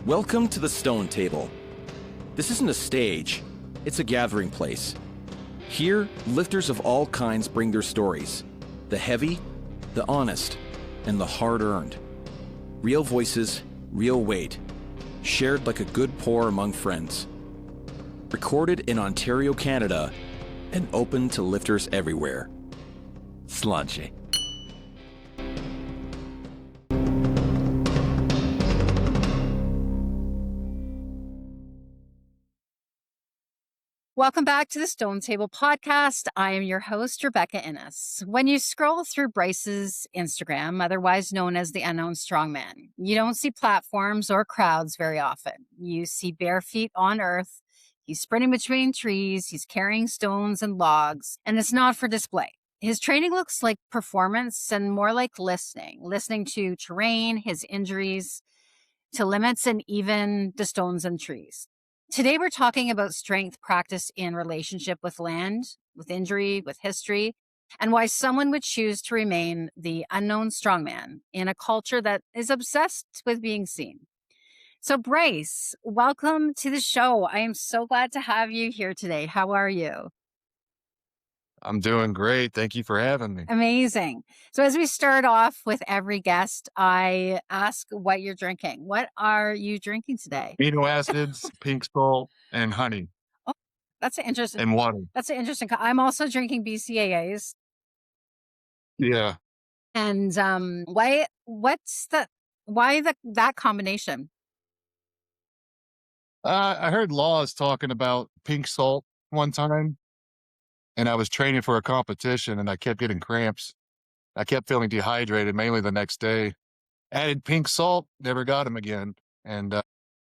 Welcome to the Stone Table. This isn't a stage, it's a gathering place. Here, lifters of all kinds bring their stories. The heavy, the honest, and the hard-earned. Real voices, real weight. Shared like a good pour among friends. Recorded in Ontario, Canada, and open to lifters everywhere. Sláinte. Welcome back to the Stone Table podcast. I am your host, Rebecca Innes. When you scroll through Bryce's Instagram, otherwise known as the Unknown Strongman, you don't see platforms or crowds very often. You see bare feet on earth. He's sprinting between trees. He's carrying stones and logs, and it's not for display. His training looks like performance and more like listening to terrain, his injuries, to limits, and even the stones and trees. Today, we're talking about strength practiced in relationship with land, with injury, with history, and why someone would choose to remain the unknown strongman in a culture that is obsessed with being seen. So, Bryce, welcome to the show. I am so glad to have you here today. How are you? I'm doing great. Thank you for having me. Amazing. So as we start off with every guest, I ask what you're drinking. What are you drinking today? Amino acids, pink salt, and honey, Oh, that's an interesting. and water. That's an interesting. I'm also drinking BCAAs. Yeah. And why? What's the? Why that combination? I heard Laws talking about pink salt one time, and I was training for a competition, and I kept getting cramps. I kept feeling dehydrated, mainly the next day. Added pink salt, never got them again, and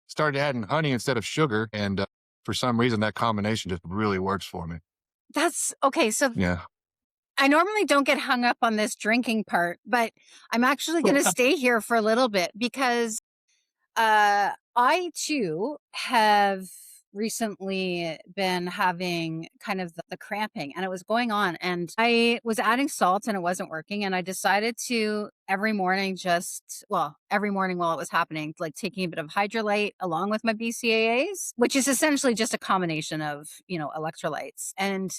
started adding honey instead of sugar. And for some reason, that combination just really works for me. That's okay. So Yeah. I normally don't get hung up on this drinking part, but I'm actually going to stay here for a little bit because I too have recently been having kind of the cramping, and it was going on, and I was adding salt and it wasn't working, and I decided to every morning while it was happening, like taking a bit of hydrolyte along with my BCAAs, which is essentially just a combination of, electrolytes. And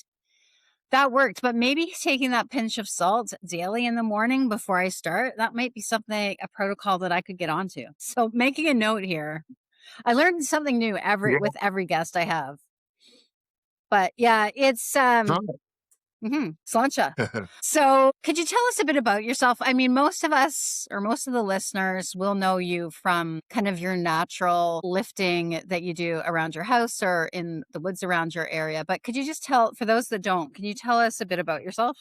that worked, but maybe taking that pinch of salt daily in the morning before I start, that might be something, a protocol that I could get onto. So making a note here. I learned something new with every guest I have. But yeah, it's sláinte. So could you tell us a bit about yourself? I mean, most of us or most of the listeners will know you from kind of your natural lifting that you do around your house or in the woods around your area. But could you just for those that don't, can you tell us a bit about yourself?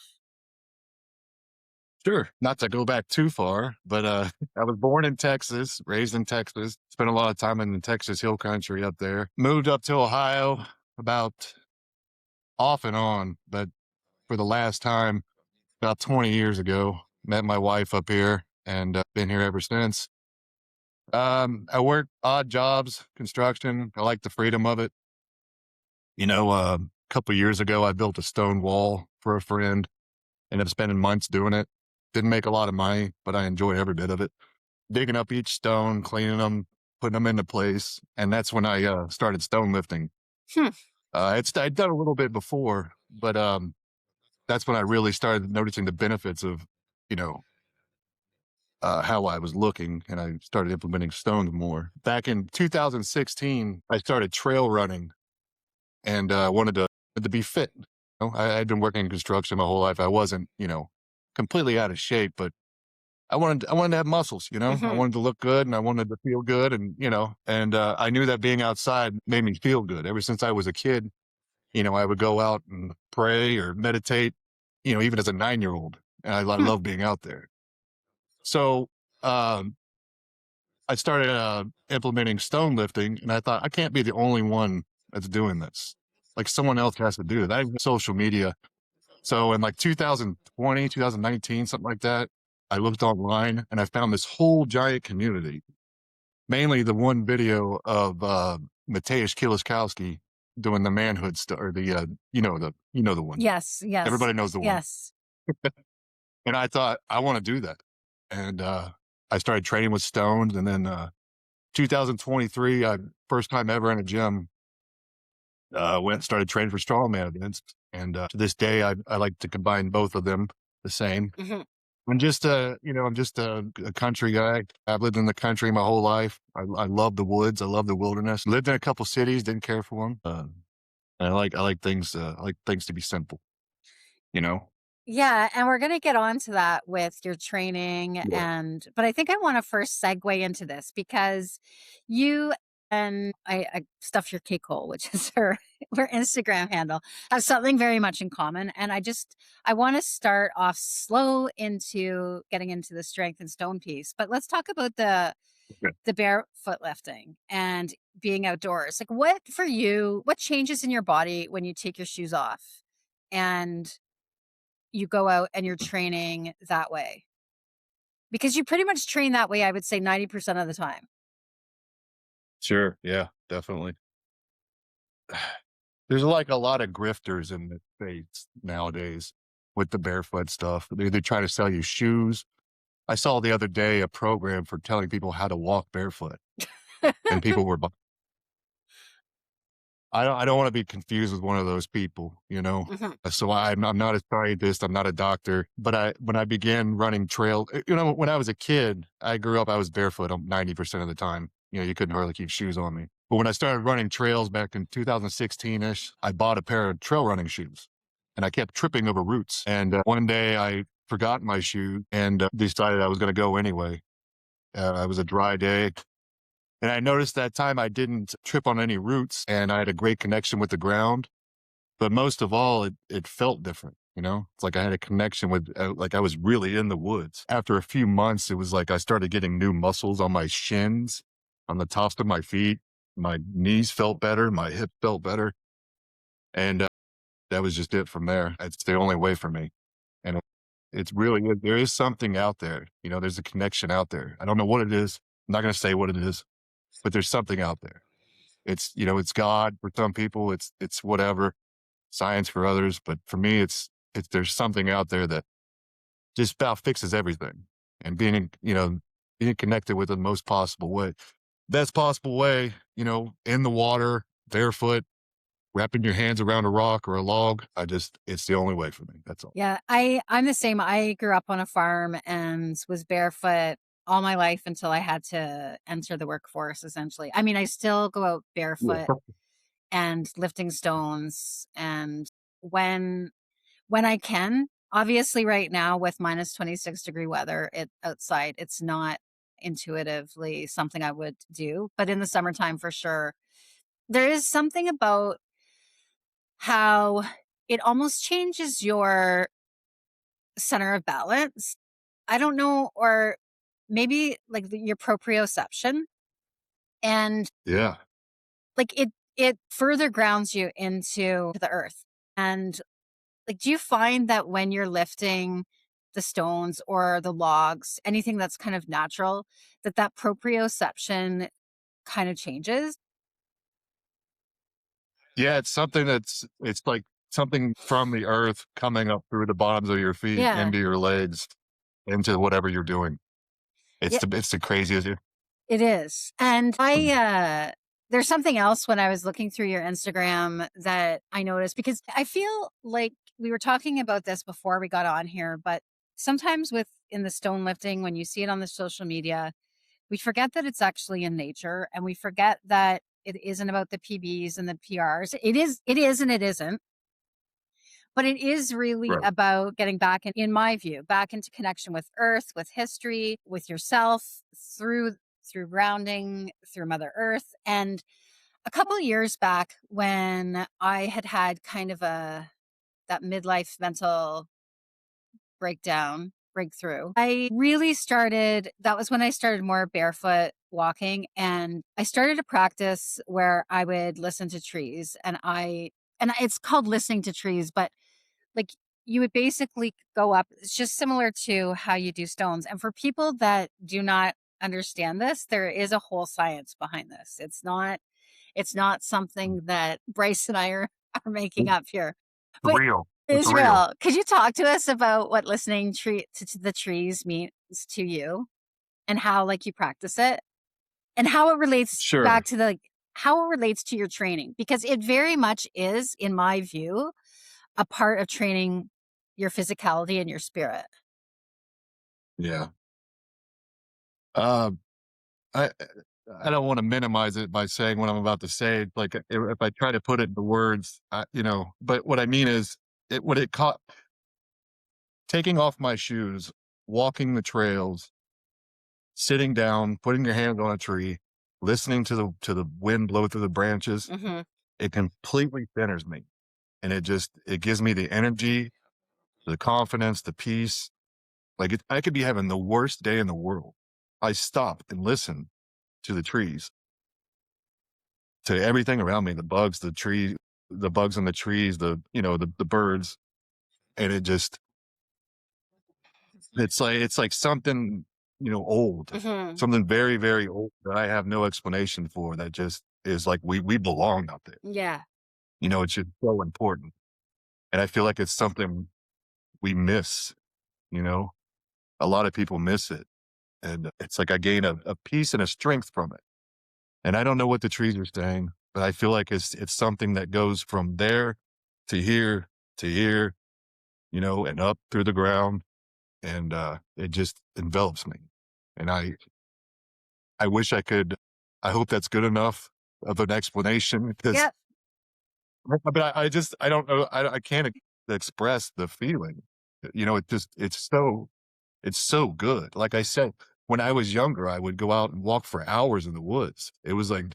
Sure. Not to go back too far, but I was born in Texas, raised in Texas, spent a lot of time in the Texas Hill Country up there. Moved up to Ohio about off and on, but for the last time about 20 years ago. Met my wife up here and been here ever since. I work odd jobs, construction. I like the freedom of it. A couple years ago, I built a stone wall for a friend. Ended up spending months doing it. Didn't make a lot of money, but I enjoy every bit of it. Digging up each stone, cleaning them, putting them into place. And that's when I started stone lifting. I'd done a little bit before, but that's when I really started noticing the benefits of, how I was looking, and I started implementing stones more. Back in 2016, I started trail running and wanted to be fit. I'd been working in construction my whole life. I wasn't, completely out of shape, but I wanted to have muscles, I wanted to look good and I wanted to feel good. And, I knew that being outside made me feel good. Ever since I was a kid, I would go out and pray or meditate, even as a 9-year-old. And I love being out there. So, I started implementing stone lifting, and I thought I can't be the only one that's doing this. Like someone else has to do it. I have social media. So in like 2020, 2019, something like that, I looked online and I found this whole giant community. Mainly the one video of Mateusz Kieliszkowski doing the manhood stuff, or the the one. Yes. Everybody knows the one. Yes. And I thought I want to do that, and I started training with stones, and then 2023, first time ever in a gym, went and started training for strongman events. And to this day, I like to combine both of them the same. Mhm. I'm just a country guy. I've lived in the country my whole life. I love the woods. I love the wilderness. Lived in a couple cities, didn't care for them. And I like things to be simple, you know? Yeah, and we're going to get on to that with your training Yeah. but I think I want to first segue into this because you and I stuff your cake hole, which is her Instagram handle, have something very much in common. And I want to start off slow into getting into the strength and stone piece. But let's talk about Okay. the barefoot lifting and being outdoors. Like what changes in your body when you take your shoes off? And you go out and you're training that way? Because you pretty much train that way, I would say 90% of the time. Sure. Yeah, definitely. There's like a lot of grifters in the States nowadays with the barefoot stuff. They try to sell you shoes. I saw the other day a program for telling people how to walk barefoot, and people were I don't wanna be confused with one of those people, you know? Mhm. So I'm not a scientist, I'm not a doctor, but when I began running trail when I was a kid, I grew up, I was barefoot 90% of the time. You couldn't hardly keep shoes on me. But when I started running trails back in 2016-ish, I bought a pair of trail running shoes, and I kept tripping over roots. And, one day I forgot my shoe and, decided I was gonna go anyway. It was a dry day, and I noticed that time I didn't trip on any roots and I had a great connection with the ground. But most of all, it felt different. It's like I had a connection with, like I was really in the woods. After a few months, it was like I started getting new muscles on my shins, on the tops of my feet. My knees felt better. My hip felt better. And that was just it from there. It's the only way for me. And it's really, there is something out there. There's a connection out there. I don't know what it is. I'm not going to say what it is, but there's something out there. It's God for some people. It's whatever, science for others. But for me, it's there's something out there that just about fixes everything. And being connected with the most possible way, best possible way, in the water, barefoot, wrapping your hands around a rock or a log. It's the only way for me. That's all. Yeah, I'm the same. I grew up on a farm and was barefoot all my life until I had to enter the workforce, essentially. I mean, I still go out barefoot Yeah. and lifting stones and when when I can. Obviously right now with minus 26-degree weather outside, it's not intuitively something I would do, but in the summertime for sure. There is something about how it almost changes your center of balance. I don't know, or maybe like your proprioception, and Yeah. like it further grounds you into the earth. And like, do you find that when you're lifting the stones or the logs, anything that's kind of natural, that proprioception kind of changes? Yeah. It's like something from the earth coming up through the bottoms of your feet Yeah. into your legs, into whatever you're doing. Yeah, It's the craziest. it is. And Mm. there's something else when I was looking through your Instagram that I noticed because I feel like we were talking about this before we got on here, but sometimes with in the stone lifting, when you see it on the social media, we forget that it's actually in nature and we forget that it isn't about the PBs and the PRs. It is and it isn't. But it is really Right. about getting back in my view, back into connection with earth, with history, with yourself through grounding, through Mother Earth. And a couple of years back when I had kind of that midlife mental breakthrough, I really started, that was when I started more barefoot walking, and I started a practice where I would listen to trees, and it's called listening to trees, but like you would basically go up, it's just similar to how you do stones. And for people that do not understand this, there is a whole science behind this. It's not something that Bryce and I are making up here. But Real. It's real. Israel, could you talk to us about what listening to the trees means to you and how like you practice it? and how it relates Sure. back to how it relates to your training, because it very much is, in my view, a part of training your physicality and your spirit. Yeah. Uh, I I don't want to minimize it by saying what I'm about to say. Like if I try to put it into words, but what I mean is what it caught taking off my shoes, walking the trails, sitting down, putting your hands on a tree, listening to the wind blow through the branches. Mm-hmm. It completely centers me, and it gives me the energy, the confidence, the peace. Like I could be having the worst day in the world. I stop and listen to the trees, to everything around me, the bugs, the bugs on the trees, the birds. And it's like something, old, Mm-hmm. something very, very old that I have no explanation for, that just is like, we belong out there. Yeah. It's just so important. And I feel like it's something we miss, you know, a lot of people miss it. And it's like I gain a peace and a strength from it. And I don't know what the trees are saying, but I feel like it's something that goes from there to here, and up through the ground. And it just envelops me. And I wish I hope that's good enough of an explanation, because Yep. but I don't know. I can't express the feeling. It's so good. Like I said, when I was younger, I would go out and walk for hours in the woods. It was like,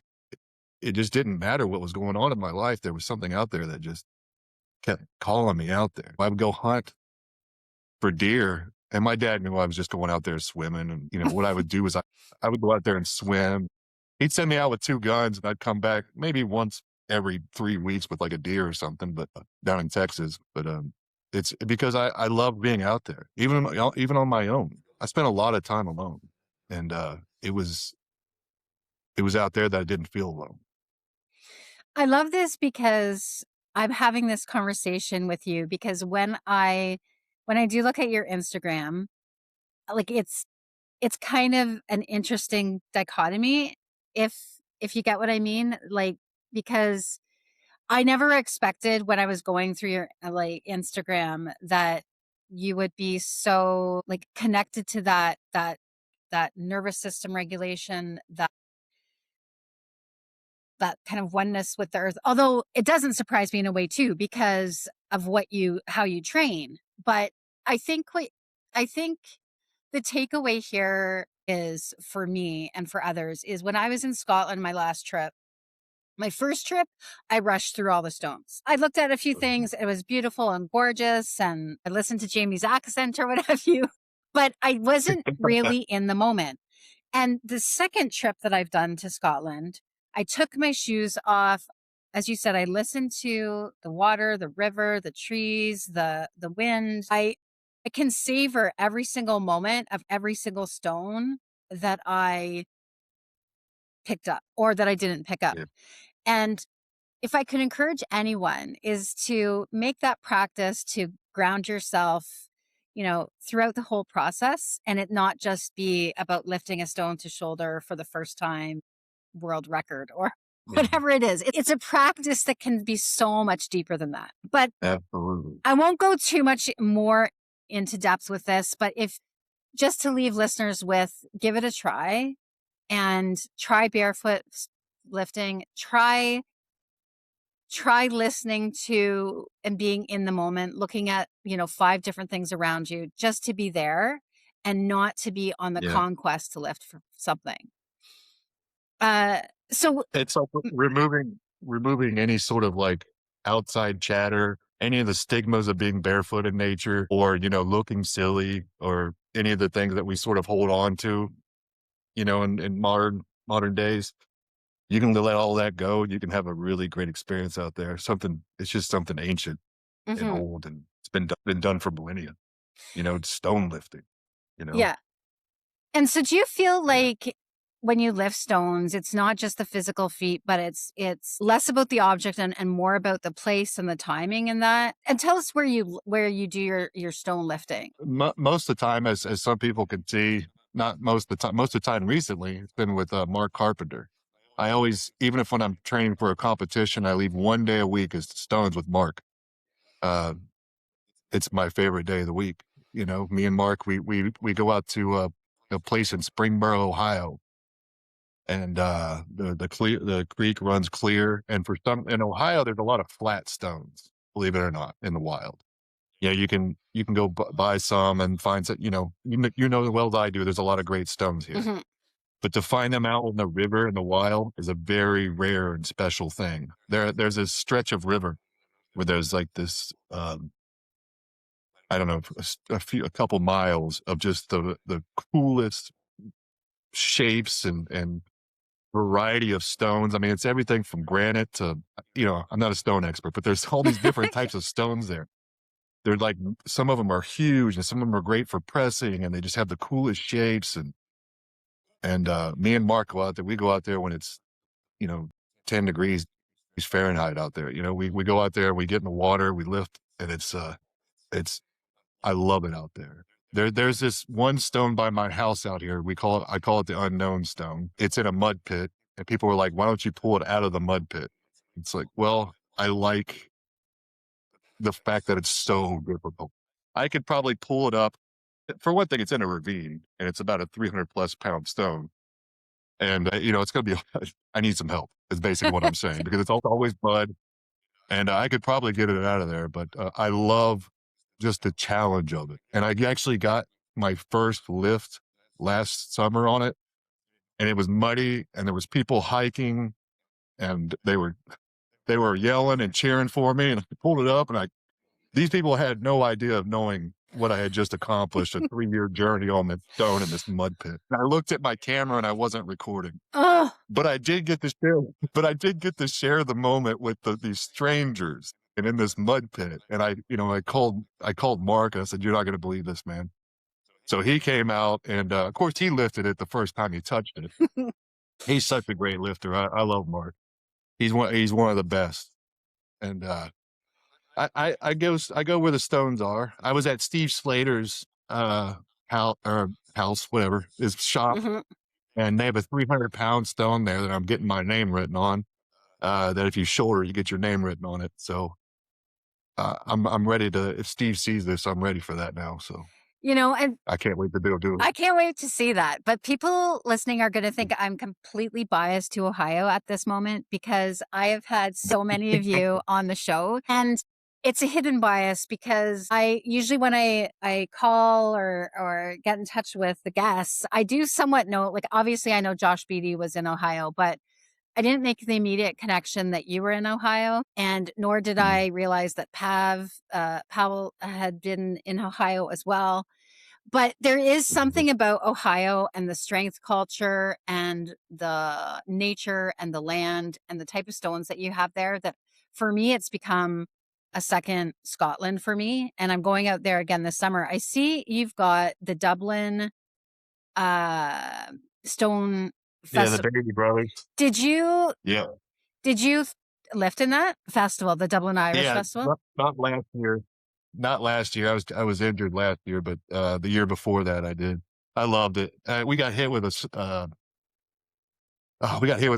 it just didn't matter what was going on in my life. There was something out there that just kept calling me out there. I would go hunt for deer, and my dad knew I was just going out there swimming. And, what I would do is I would go out there and swim. He'd send me out with 2 guns, and I'd come back maybe once every 3 weeks with like a deer or something, but down in Texas. But it's because I love being out there, even on my own. I spent a lot of time alone, and it was out there that I didn't feel alone. I love this because I'm having this conversation with you because when I do look at your Instagram, like it's kind of an interesting dichotomy, if you get what I mean, like, because I never expected when I was going through your like Instagram that you would be so like connected to that nervous system regulation, that kind of oneness with the earth. Although it doesn't surprise me in a way too, because of how you train. But I think the takeaway here is, for me and for others, is when I was in Scotland, my first trip, I rushed through all the stones. I looked at a few things. It was beautiful and gorgeous. And I listened to Jamie's accent or what have you, but I wasn't really in the moment. And the second trip that I've done to Scotland, I took my shoes off. As you said, I listened to the water, the river, the trees, the wind. I can savor every single moment of every single stone that I picked up or that I didn't pick up. Yeah. And if I could encourage anyone, is to make that practice to ground yourself, throughout the whole process, and it not just be about lifting a stone to shoulder for the first time, world record or whatever it is. It's a practice that can be so much deeper than that. But Absolutely. I won't go too much more into depth with this, but if just to leave listeners with, give it a try and try barefoot lifting, try listening to and being in the moment, looking at, 5 different things around you, just to be there and not to be on the conquest to lift for something. So It's like removing any sort of like outside chatter, any of the stigmas of being barefoot in nature, or, looking silly, or any of the things that we sort of hold on to, in modern days. You can let all that go. You can have a really great experience out there. It's just something ancient and old, and it's been done for millennia. Stone lifting. Yeah. And so do you feel like when you lift stones, it's not just the physical feat, but it's less about the object and more about the place and the timing in that? And tell us where you do your stone lifting. Most of the time, as some people can see, not most of the time. Most of the time recently, it's been with Mark Carpenter. I always, even if when I'm training for a competition, I leave one day a week as stones with Mark. Uh, it's my favorite day of the week. You know, me and Mark, we go out to a place in Springboro, Ohio, and the creek runs clear. And for some in Ohio, there's a lot of flat stones, believe it or not, in the wild. Yeah, you can go buy some and find some. You know as well as I do. There's a lot of great stones here, Mhm. but to find them out in the river in the wild is a very rare and special thing. There's a stretch of river where there's like this. I don't know, a couple miles of just the coolest shapes and variety of stones. I mean, it's everything from granite to, I'm not a stone expert, but there's all these different types of stones there. They're like, some of them are huge and some of them are great for pressing and they just have the coolest shapes. And me and Mark go out there. We go out there when it's, you know, 10 degrees Fahrenheit out there. We go out there, we get in the water, we lift, and it's, I love it out there. There's this one stone by my house out here. I call it the Unknown Stone. It's in a mud pit, and people were like, "Why don't you pull it out of the mud pit?" It's like, well, I like the fact that it's so difficult. I could probably pull it up. For one thing, it's in a ravine, and it's about a 300 plus pound stone, and it's gonna be. I need some help. Is basically what I'm saying because it's always mud, and I could probably get it out of there. But I love just the challenge of it. And I actually got my first lift last summer on it, and it was muddy, and there was people hiking, and they were yelling and cheering for me, and I pulled it up, and these people had no idea of knowing what I had just accomplished, a 3-year journey on the stone in this mud pit. And I looked at my camera and I wasn't recording. Oh, But I did get to share the moment with these strangers and in this mud pit. And I called Mark and I said, "You're not going to believe this, man." So he came out and of course he lifted it the first time he touched it. He's such a great lifter. I love Mark. He's one of the best. And I go where the stones are. I was at Steve Slater's house, whatever, his shop, mhm. and they have a 300-pound stone there that I'm getting my name written on. That if you shoulder, you get your name written on it. So I'm ready to. If Steve sees this, I'm ready for that now. So And I can't wait to do it. I can't wait to see that. But people listening are going to think I'm completely biased to Ohio at this moment because I have had so many of you on the show. And it's a hidden bias because I usually when I call or get in touch with the guests, I do somewhat know, like obviously I know Josh Beatty was in Ohio, but I didn't make the immediate connection that you were in Ohio, and nor did Mm. I realize that Powell had been in Ohio as well. But there is something about Ohio and the strength culture and the nature and the land and the type of stones that you have there that for me, it's become a second Scotland for me. And I'm going out there again this summer. I see you've got the Dublin uh, Stone Yeah, the Festival. Baby Brothers. Did you Yeah, did you lift in that festival, the Dublin Irish yeah. Festival? Not last year. Not last year. I was injured last year, but the year before that I did. I loved it. We got hit with a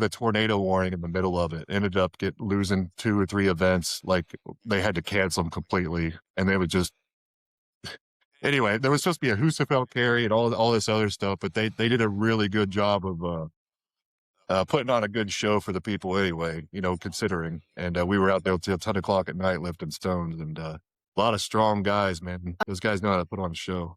tornado warning in the middle of it. Ended up losing 2 or 3 events. Like they had to cancel them completely, and they would just anyway. There was supposed to be a Husafeld carry and all this other stuff, but they did a really good job of putting on a good show for the people anyway. Considering, and we were out there till 10 o'clock at night lifting stones, and a lot of strong guys, man. Those guys know how to put on a show.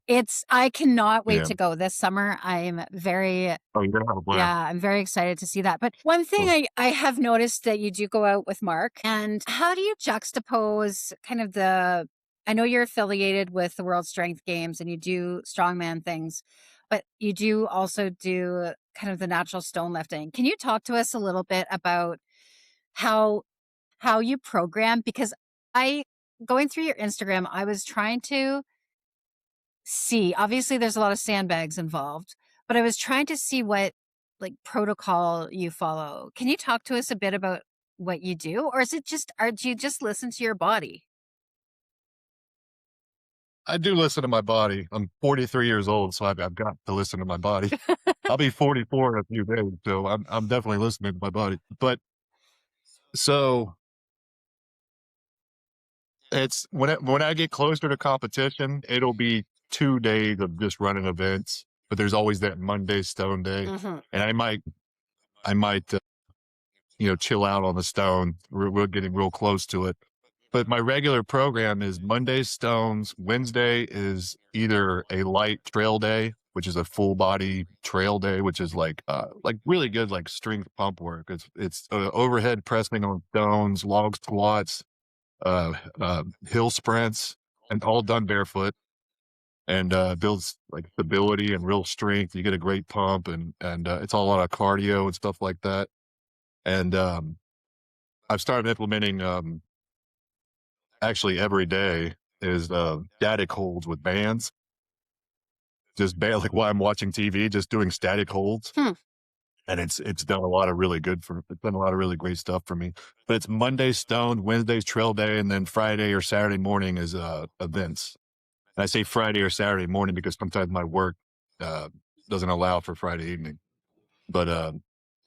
I cannot wait Yeah. to go this summer. I'm very Oh, you're gonna have a blast. Yeah, I'm very excited to see that. But one thing I have noticed that you do go out with Mark, and how do you juxtapose kind of I know you're affiliated with the World Strength Games and you do strongman things, but you do also do kind of the natural stone lifting. Can you talk to us a little bit about how you program? Because going through your Instagram, I was trying to see, obviously there's a lot of sandbags involved, but I was trying to see what like protocol you follow. Can you talk to us a bit about what you do, or do you just listen to your body? I do listen to my body. I'm 43 years old, so I've got to listen to my body. I'll be 44 in a few days, so I'm definitely listening to my body. But so it's when I get closer to competition, it'll be 2 days of just running events. But there's always that Monday stone day, and I might chill out on the stone. We're getting real close to it. But my regular program is Monday stones. Wednesday is either a light trail day, which is a full body trail day, which is like really good like strength pump work. It's overhead pressing on stones, log squats, hill sprints, and all done barefoot. And builds like stability and real strength. You get a great pump, and it's all a lot of cardio and stuff like that. And I've started implementing actually every day is static holds with bands. Just like while I'm watching TV, just doing static holds. And it's done a lot of really it's done a lot of really great stuff for me. But it's Monday stone, Wednesday's trail day, and then Friday or Saturday morning is events. And I say Friday or Saturday morning because sometimes my work doesn't allow for Friday evening. But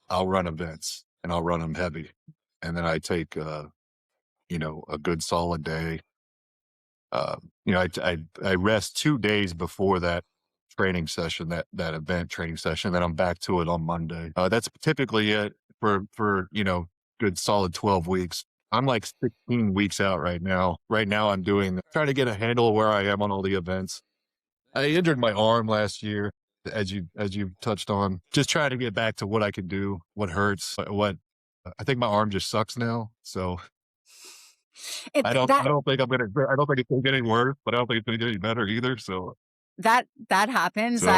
I'll run events and I'll run them heavy. And then I take a good solid day. I rest 2 days before that training session, that event training session. Then I'm back to it on Monday. That's typically it for good solid 12 weeks. I'm like 16 weeks out right now. Right now I'm trying to get a handle of where I am on all the events. I injured my arm last year, as you touched on. Just trying to get back to what I can do, what hurts, what I think my arm just sucks now. So It I don't that think I don't think it's gonna get any worse, but I don't think it's gonna get any better either. So that happens. so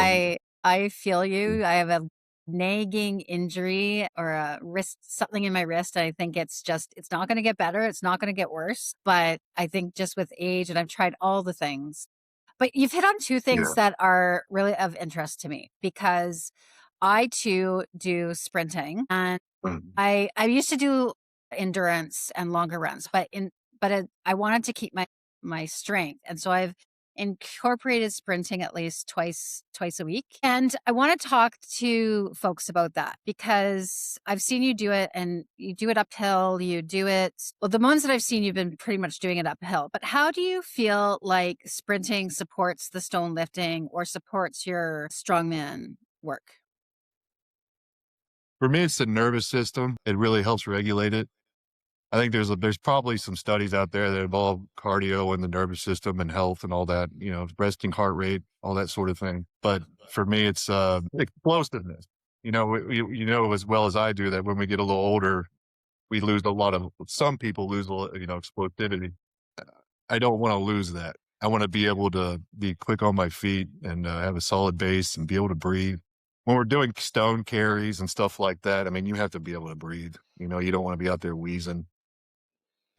I feel you. I have a nagging injury or a wrist, something in my wrist. I think it's not going to get better. It's not going to get worse. But I think just with age, and I've tried all the things. But you've hit on two things yeah. that are really of interest to me because I too do sprinting, and Mhm. I used to do endurance and longer runs, I wanted to keep my strength, and so I've incorporated sprinting at least twice a week. And I want to talk to folks about that because I've seen you do it, and you do it uphill. You do it, well, the ones that I've seen, you've been pretty much doing it uphill. But how do you feel like sprinting supports the stone lifting or supports your strongman work? For me, it's the nervous system. It really helps regulate it. I think there's probably some studies out there that involve cardio and the nervous system and health and all that, resting heart rate, all that sort of thing. But for me, it's explosiveness. You know as well as I do that when we get a little older, some people lose a lot, explosivity. I don't want to lose that. I want to be able to be quick on my feet and have a solid base and be able to breathe. When we're doing stone carries and stuff like that, I mean, you have to be able to breathe. You don't want to be out there wheezing.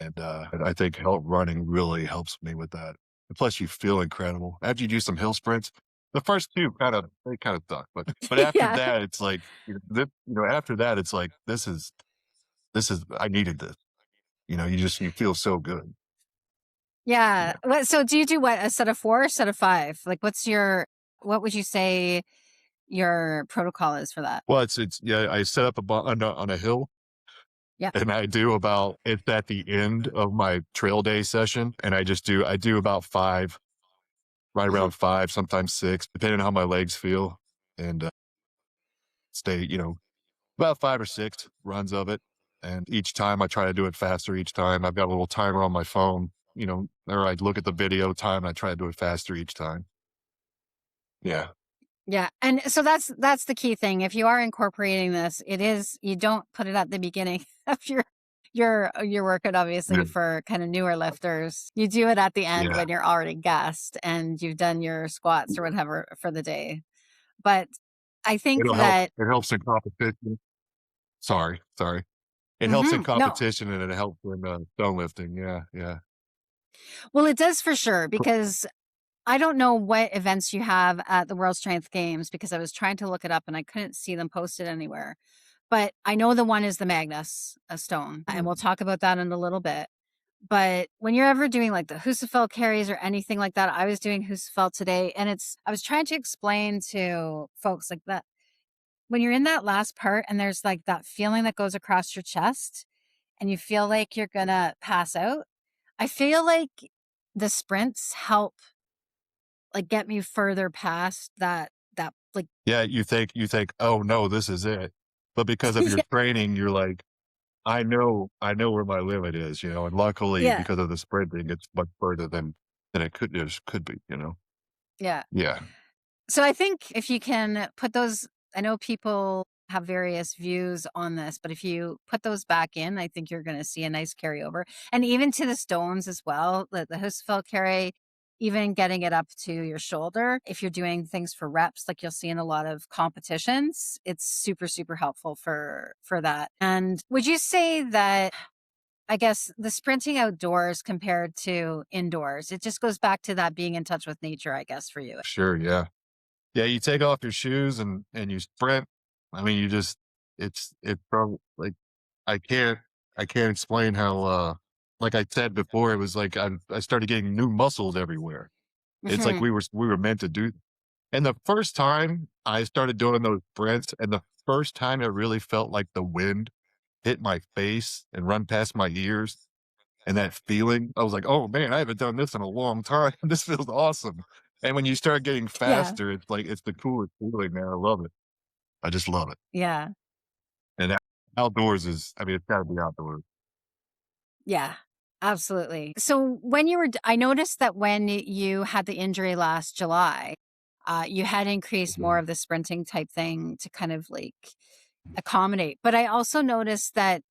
And I think running really helps me with that. And plus, you feel incredible after you do some hill sprints. The first two they kind of suck, but after Yeah. that, it's like after that, it's like this is I needed this. You feel so good. Yeah. Yeah. So do you do what, a set of 4 or a set of 5? Like what would you say your protocol is for that? Well, it's yeah. I set up on a hill, Yeah. and it's at the end of my trail day session, and I do about 5, right Mhm. around 5, sometimes 6, depending on how my legs feel, and stay about 5 or 6 runs of it. And each time I try to do it faster. Each time I've got a little timer on my phone, or I look at the video time and I try to do it faster each time. Yeah. Yeah. And so that's the key thing. If you are incorporating this, you don't put it at the beginning of your workout, obviously, Yeah. for kind of newer lifters. You do it at the end Yeah. when you're already gassed and you've done your squats or whatever for the day. But I think It'll help. that It helps in competition. Sorry. It helps in no. competition and it helps in stone lifting. Yeah. Yeah. Well, it does for sure because I don't know what events you have at the World Strength Games because I was trying to look it up and I couldn't see them posted anywhere. But I know the one is the Magnus, a stone, and we'll talk about that in a little bit. But when you're ever doing like the Husafel carries or anything like that, I was doing Husafel today, and I was trying to explain to folks like that when you're in that last part and there's like that feeling that goes across your chest and you feel like you're gonna pass out. I feel like the sprints help like get me further past that like Yeah, you think, "Oh, no, this is it." But because of your yeah, training, you're like, I know where my limit is, and luckily, yeah, because of the sprinting, it's much further than it could be. yeah. Yeah, So I think if you can put those, I know people have various views on this, but if you put those back in, I think you're going to see a nice carryover. And even to the stones as well, the Husfeld carry, even getting it up to your shoulder. If you're doing things for reps, like you'll see in a lot of competitions, it's super, super helpful for that. And would you say that I guess the sprinting outdoors compared to indoors, it just goes back to that being in touch with nature, I guess, for you? sure, yeah. Yeah, you take off your shoes and you sprint. I mean, it's probably like I can't I can't explain how, like I said before, it was like I started getting new muscles everywhere. It's like Mhm. we were meant to do. And the first time I started doing those sprints, and the first time it really felt like the wind hit my face and run past my ears, and that feeling, I was like, "Oh, man, I haven't done this in a long time. This feels awesome." And when you start getting Yeah. faster, it's like it's the coolest feeling, man. I love it. I just love it. Yeah. And outdoors is, I mean, it's gotta be outdoors. Yeah. Absolutely. So when you were I noticed that when you had the injury last July, you had increased more Mhm. of the sprinting type thing to kind of like accommodate. But I also noticed that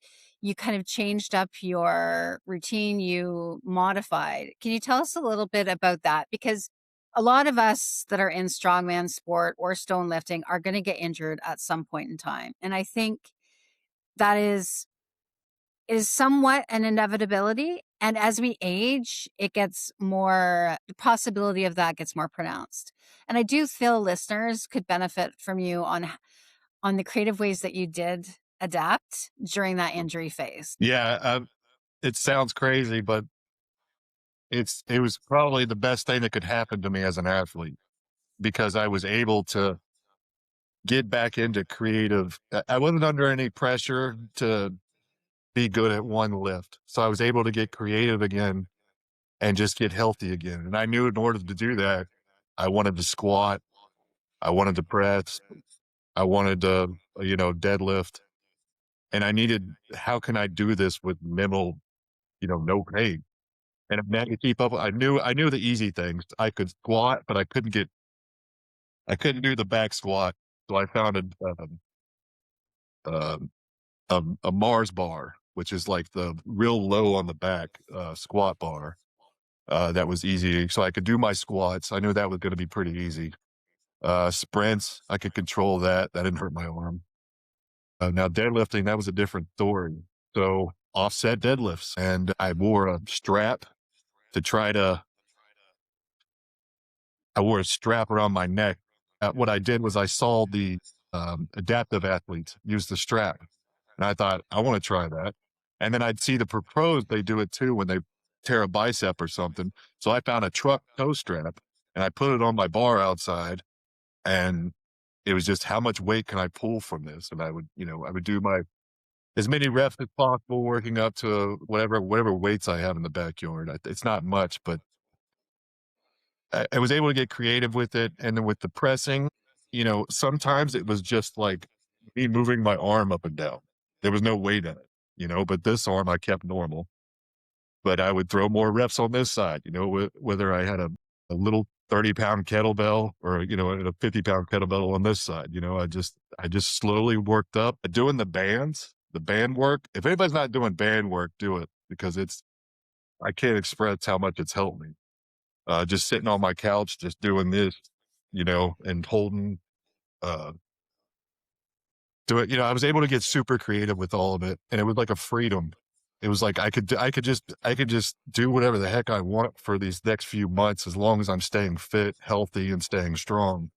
you kind of changed up your routine, you modified. Can you tell us a little bit about that? Because a lot of us that are in strongman sport or stone lifting are going to get injured at some point in time. And I think that is somewhat an inevitability. And as we age, it gets more, the possibility of that gets more pronounced. And I do feel listeners could benefit from you on the creative ways that you did adapt during that injury phase. Yeah, it sounds crazy, but it was probably the best thing that could happen to me as an athlete because I was able to get back into creative. I wasn't under any pressure to be good at one lift. So I was able to get creative again and just get healthy again. And I knew in order to do that, I wanted to squat, I wanted to press, I wanted to, deadlift. And I needed, how can I do this with minimal, no pain? And if that could keep up, I knew the easy things. I could squat, but I couldn't do the back squat. So I found um, a Mars bar, which is like the real low on the back squat bar. That was easy. So I could do my squats. I knew that was going to be pretty easy. Sprints, I could control that. That didn't hurt my arm. Now deadlifting, that was a different story. So offset deadlifts, and I wore a strap to try to. I wore a strap around my neck. What I did was I saw the adaptive athletes use the strap, and I thought I want to try that. And then I'd see the pros; they do it too when they tear a bicep or something. So I found a truck toe strap, and I put it on my bar outside, and it was just how much weight can I pull from this? And I would do my as many reps as possible, working up to whatever weights I have in the backyard. It's not much, but I was able to get creative with it. And then with the pressing, sometimes it was just like me moving my arm up and down. There was no weight in it, but this arm I kept normal. But I would throw more reps on this side, whether I had a little 30-pound kettlebell or, a 50-pound kettlebell on this side. I just slowly worked up doing the band work. If anybody's not doing band work, do it because I can't express how much it's helped me. Just sitting on my couch, just doing this, and holding, uh, do it. I was able to get super creative with all of it, and it was like a freedom. It was like I could just do whatever the heck I want for these next few months as long as I'm staying fit, healthy, and staying strong.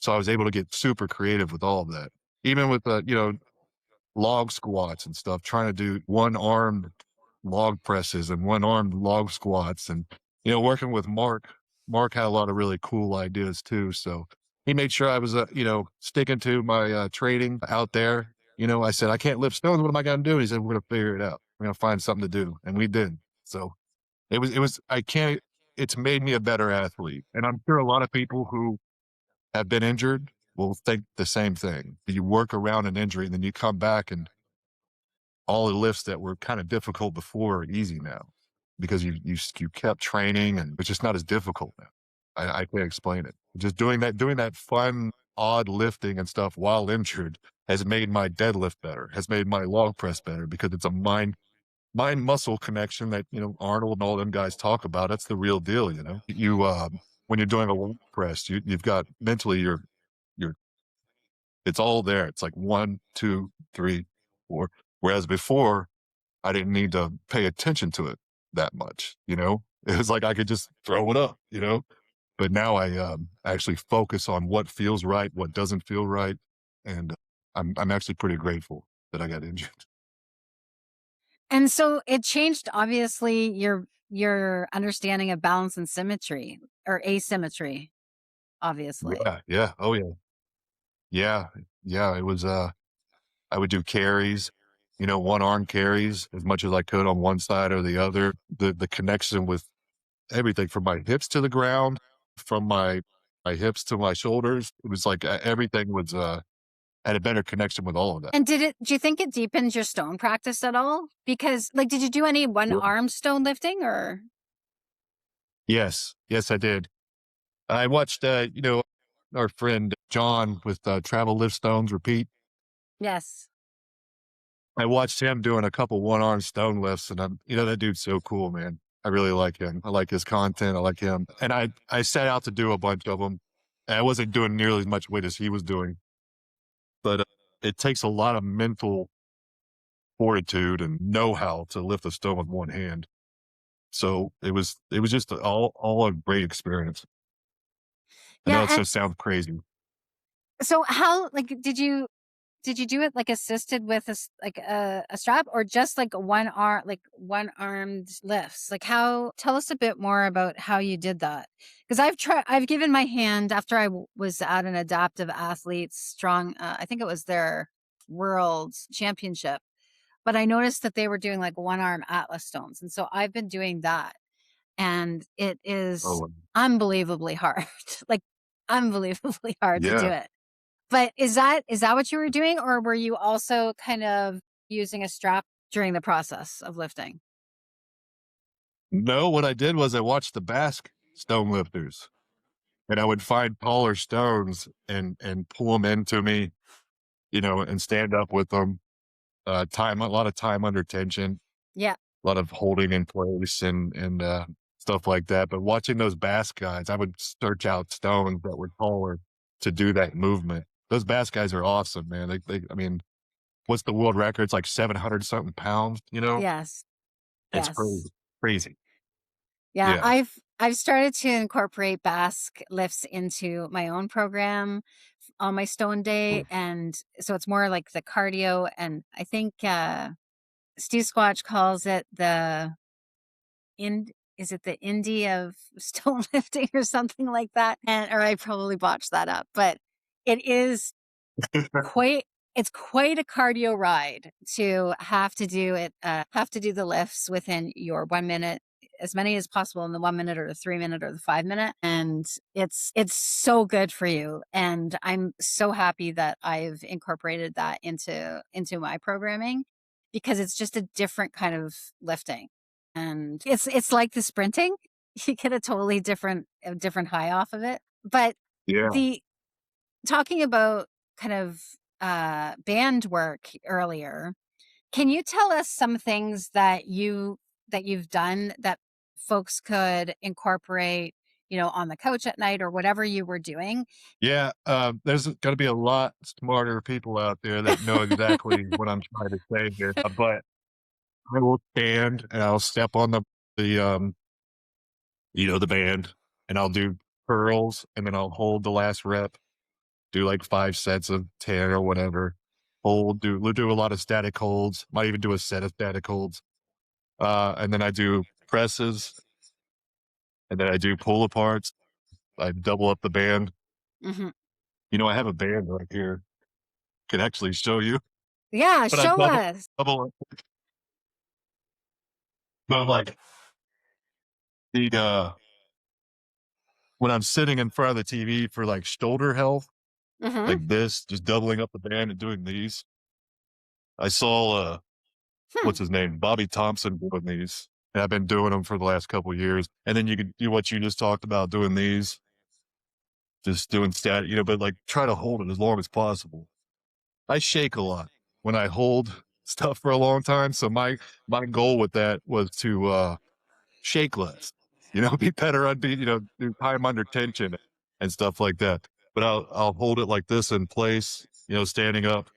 So I was able to get super creative with all of that, even with the log squats and stuff. Trying to do one arm log presses and one-armed log squats. And, working with Mark had a lot of really cool ideas too. So he made sure I was, sticking to my training out there. I said, I can't lift stones. What am I going to do? He said, we're going to figure it out. We're going to find something to do. And we did. So it's made me a better athlete. And I'm sure a lot of people who have been injured will think the same thing. You work around an injury and then you come back and all the lifts that were kind of difficult before are easy now because you kept training and it's just not as difficult now. I can't explain it. Just doing that fun, odd lifting and stuff while injured has made my deadlift better, has made my log press better because it's a mind muscle connection that, Arnold and all them guys talk about. That's the real deal. When you're doing a log press, you've got mentally your it's all there. It's like 1, 2, 3, 4. Whereas before I didn't need to pay attention to it that much. It was like I could just throw it up. But now I actually focus on what feels right, what doesn't feel right. And I'm actually pretty grateful that I got injured. And so it changed, obviously, your understanding of balance and symmetry or asymmetry, obviously. Yeah. Yeah. Oh yeah. Yeah. Yeah. It was, I would do carries, one arm carries as much as I could on one side or the other. The connection with everything from my hips to the ground, from my hips to my shoulders. It was like everything was, had a better connection with all of that. And do you think it deepens your stone practice at all? Because, like, did you do any one Yeah. arm stone lifting or? Yes. Yes, I did. I watched, our friend John with Travel Lift Stones Repeat. Yes. I watched him doing a couple one arm stone lifts, and that dude's so cool, man. I really like him. I like his content. I like him. And I set out to do a bunch of them. And I wasn't doing nearly as much weight as he was doing, but it takes a lot of mental fortitude and know-how to lift a stone with one hand. So it was just all a great experience. I know Yeah. it And sounds crazy. so how, like, did you do it like assisted with a strap or just like one armed lifts? Like how, tell us a bit more about how you did that. Cause I've given my hand after was at an adaptive athletes strong, I think it was their world championship, but I noticed that they were doing like one arm Atlas stones. And so I've been doing that and it is Oh, unbelievably hard, like unbelievably hard to do yeah. it. But is that what you were doing, or were you also kind of using a strap during the process of lifting? No, what I did was I watched the Basque stone lifters, and I would find taller stones and pull them into me, and stand up with them. A lot of time under tension, Yeah. a lot of holding in place and stuff like that. But watching those Basque guys, I would search out stones that were taller to do that movement. Those Basque guys are awesome, man. I mean, what's the world record? It's like 700 something pounds. Yes. It's Yes. crazy, crazy. Yeah. Yeah. I've started to incorporate Basque lifts into my own program on my stone day. And so it's more like the cardio. And I think Steve Squatch calls it is it the indie of stone lifting or something like that? And or I probably botched that up, but it is quite it's quite a cardio ride to have to do the lifts within your 1 minute, as many as possible in the 1 minute or the 3 minute or the 5 minute. And it's so good for you. And I'm so happy that I've incorporated that into my programming because it's just a different kind of lifting. And it's like the sprinting. You get a different high off of it. But Yeah. the talking about kind of band work earlier, can you tell us some things that you've done that folks could incorporate, on the couch at night or whatever you were doing? Yeah, there's gonna be a lot smarter people out there that know exactly what I'm trying to say here, but I will stand and I'll step on the band, and I'll do curls, and then I'll hold the last rep, do like 5 sets of 10 or whatever. We'll do a lot of static holds, might even do a set of static holds, And then I do presses, and then I do pull aparts. I double up the band. Mm-hmm. I have a band right here. Could actually show you, Yeah, but I show us. double it. But like the when I'm sitting in front of the TV for like shoulder health, Mm-hmm. like this, just doubling up the band and doing these. I saw Hmm. what's his name, Bobby Thompson doing these, and I've been doing them for the last couple of years. And then you could do what you just talked about, doing these, just doing stat, but like try to hold it as long as possible. I shake a lot when I hold stuff for a long time, so my goal with that was to shake less, be better on do time under tension and stuff like that. But I'll hold it like this in place, standing up.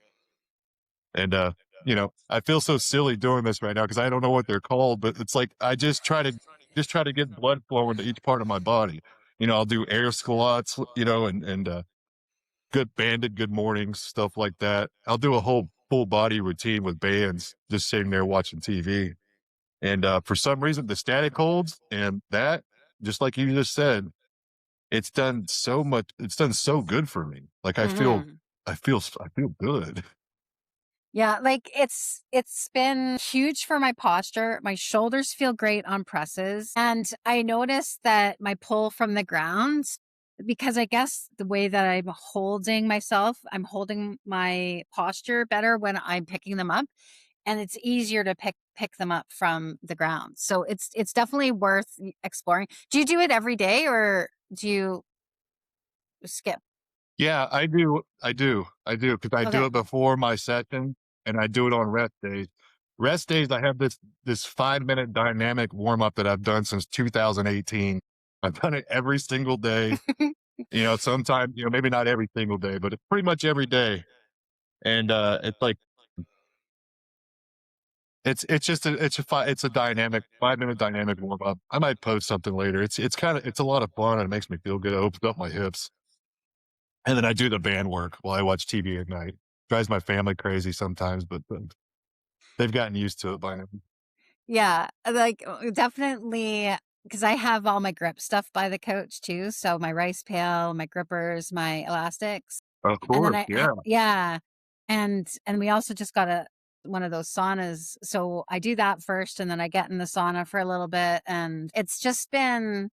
And I feel so silly doing this right now because I don't know what they're called, but it's like I just try to get blood flowing to each part of my body. I'll do air squats, and good banded good mornings, stuff like that. I'll do a whole full body routine with bands, just sitting there watching TV. And for some reason, the static holds, and that, just like you just said, it's done so much. It's done so good for me. Like Mm-hmm. I feel good. Yeah, like it's been huge for my posture. My shoulders feel great on presses. And I noticed that my pull from the ground, because I guess the way that I'm holding myself, I'm holding my posture better when I'm picking them up. And it's easier to pick them up from the ground. So it's definitely worth exploring. Do you do it every day or do you skip? Yeah, I do. Because I do Okay. it before my session, and I do it on rest days. Rest days, I have this 5-minute dynamic warm up that I've done since 2018. I've done it every single day. Sometimes, maybe not every single day, but it's pretty much every day. And it's like it's a dynamic 5-minute dynamic warm up. I might post something later. It's a lot of fun and it makes me feel good. It opens up my hips. And then I do the band work while I watch TV at night. Drives my family crazy sometimes, but they've gotten used to it by now. Yeah, like, definitely, because I have all my grip stuff by the couch too, so my rice pail, my grippers, my elastics, Of and then course, yeah. yeah, and we also just got one of those saunas, so I do that first, and then I get in the sauna for a little bit, and it's just been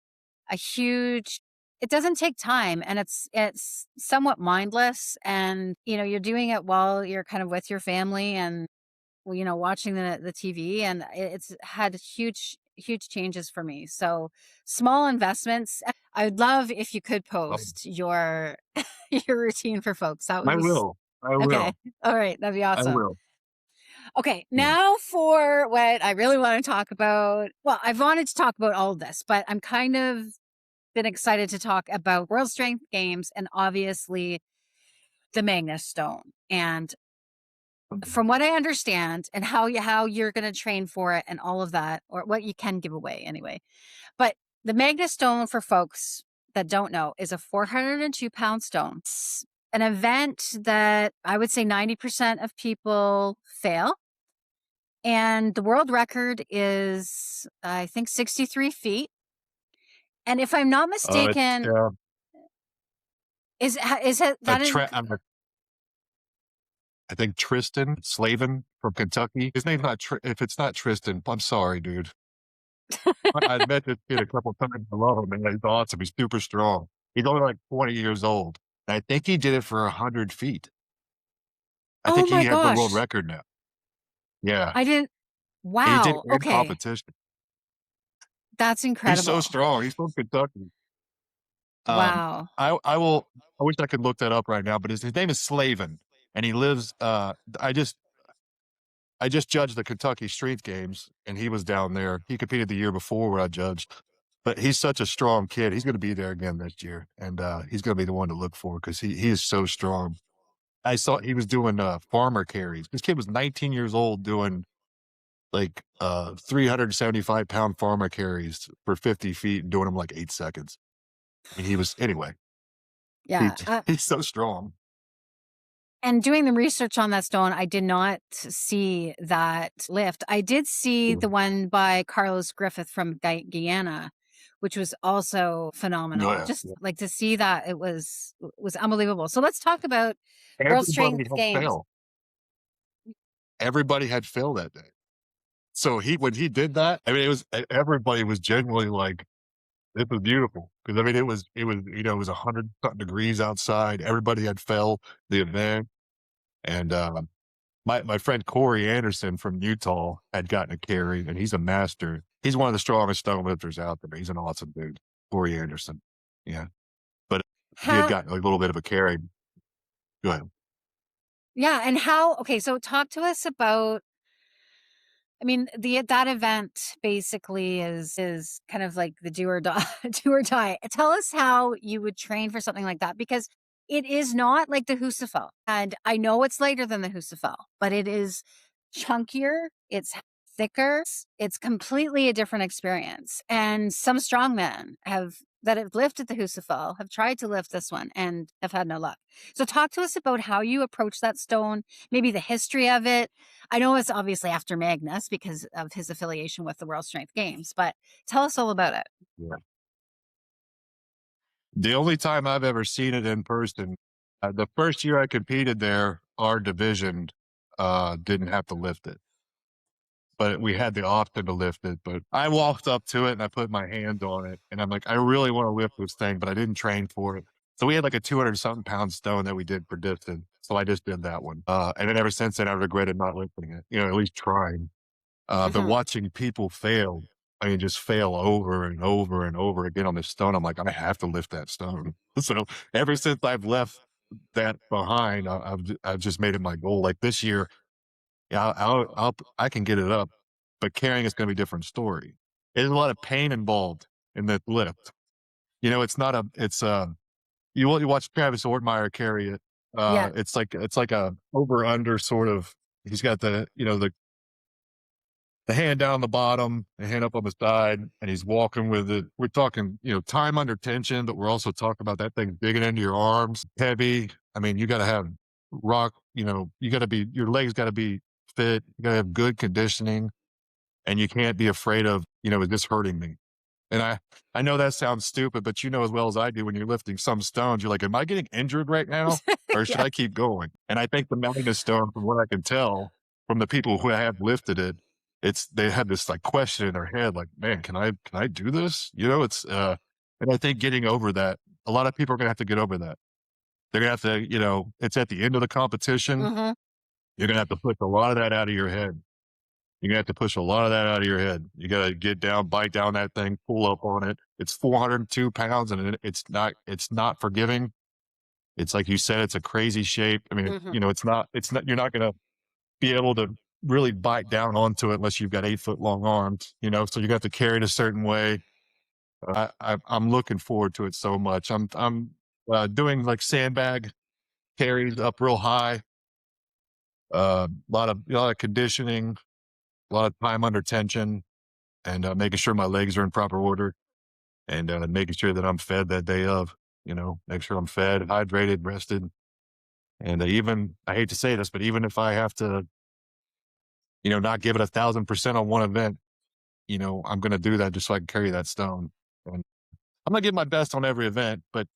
a huge it doesn't take time, and it's somewhat mindless, and, you're doing it while you're kind of with your family and well, watching the TV and it's had huge changes for me. So small investments. I would love if you could Um, post your your routine for folks. That would I be will. I okay. will. All right, that'd be I awesome. will. Okay, Yeah. now for what I really want to talk about. Well, I've wanted to talk about all of this, but I'm kind of been excited to talk about World Strength Games and obviously the Magnus Stone. And from what I understand and how you're going to train for it and all of that, or what you can give away anyway. But the Magnus Stone, for folks that don't know, is a 402-pound stone. It's an event that I would say 90% of people fail. And the world record is, I think, 63 feet. And if I'm not It's mistaken, is it a that in? I think Tristan Slavin from Kentucky. His name's not if it's not Tristan, I'm sorry, dude. I met this kid a couple of times. I love him, man. He's awesome. He's super strong. He's only like 20 years old. And I think he did it for 100 feet. I Oh think he my has the world gosh. record now. Yeah. I didn't. He did Wow. it in Okay. competition. That's He's so incredible. strong. He's from Kentucky. Um, Wow. I will. I wish I could look that up right now, but his name is Slavin, and he lives. I just judged the Kentucky Street Games, and he was down there. He competed the year before where I judged, but he's such a strong kid. He's going to be there again next year, and he's going to be the one to look for because he is so strong. I saw he was doing farmer carries. This kid was 19 years old doing like 375-pound farmer carries for 50 feet and doing them like 8 seconds. I mean, he was anyway. He, Yeah. he's so strong. And doing the research on that stone, I did not see that lift. I did see the one by Carlos Griffith from Guyana, which was also phenomenal. Yeah. Just like to see that, it was unbelievable. So let's talk about World Everybody Strength had Games. failed. Everybody had failed that day. So when he did that, I mean, everybody was genuinely like, it was beautiful. Cause I mean, it was, it was 100 something degrees outside. Everybody had fell the event. And, my friend Corey Anderson from Utah had gotten a carry, and he's a master. He's one of the strongest stone lifters out there. He's an awesome dude, Corey Anderson. Yeah. But he had How, gotten a little bit of a carry. Go ahead. yeah, and okay, so talk to us about, I mean, that event basically is kind of like the do or die, do or die. Tell us how you would train for something like that, because it is not like the Husafell. And I know it's lighter than the Husafell, but it is chunkier, it's thicker, it's completely a different experience. And some strongmen that have lifted the Husafell have tried to lift this one and have had no luck. So talk to us about how you approach that stone, maybe the history of it. I know it's obviously after Magnus because of his affiliation with the World Strength Games, but tell us all about it. Yeah. The only time I've ever seen it in person, the first year I competed there, our division didn't have to lift it, but we had the option to lift it. But I walked up to it and I put my hand on it, and I'm like, I really want to lift this thing, but I didn't train for it. So we had like a 200 something pound stone that we did for distance. So I just did that one. And then ever since then, I regretted not lifting it, at least trying. But Mhm. watching people fail, I mean, just fail over and over and over again on this stone, I'm like, I have to lift that stone. So ever since I've left that behind, I've just made it my goal. Like this year, yeah, I can get it up, but carrying is going to be a different story. There's a lot of pain involved in that lift. It's not you watch Travis Ortmeyer carry it. Yeah. It's like a over under sort of. He's got the hand down the bottom, the hand up on the side, and he's walking with it. We're talking, time under tension, but we're also talking about that thing digging into your arms, heavy. I mean, you got to have your legs got to be fit. You got to have good conditioning, and you can't be afraid of, is this hurting me? And I know that sounds stupid, but you know as well as I do, when you're lifting some stones, you're like, am I getting injured right now, or should Yeah. I keep going? And I think the Magnus stone, from what I can tell from the people who have lifted it, they had this like question in their head, like, man, can I do this? And I think getting over that, a lot of people are gonna have to get over that. They're gonna have to, it's at the end of the competition. Mhm. You're gonna have to push a lot of that out of your head. You're gonna have to push a lot of that out of your head. You gotta get down, bite down that thing, pull up on it. It's 402 pounds, and it's not forgiving. It's like you said, it's a crazy shape. I mean, Mhm. it's not, you're not gonna be able to really bite down onto it unless you've got 8 foot long arms, so you got to carry it a certain way. I'm looking forward to it so much. I'm doing like sandbag carries up real high, a lot of conditioning, a lot of time under tension, and making sure my legs are in proper order, and making sure that I'm fed that day of, make sure I'm fed, hydrated, rested. And even, I hate to say this, but even if I have to, not give it 1,000% on one event, I'm going to do that just so I can carry that stone. And I'm going to give my best on every event, but,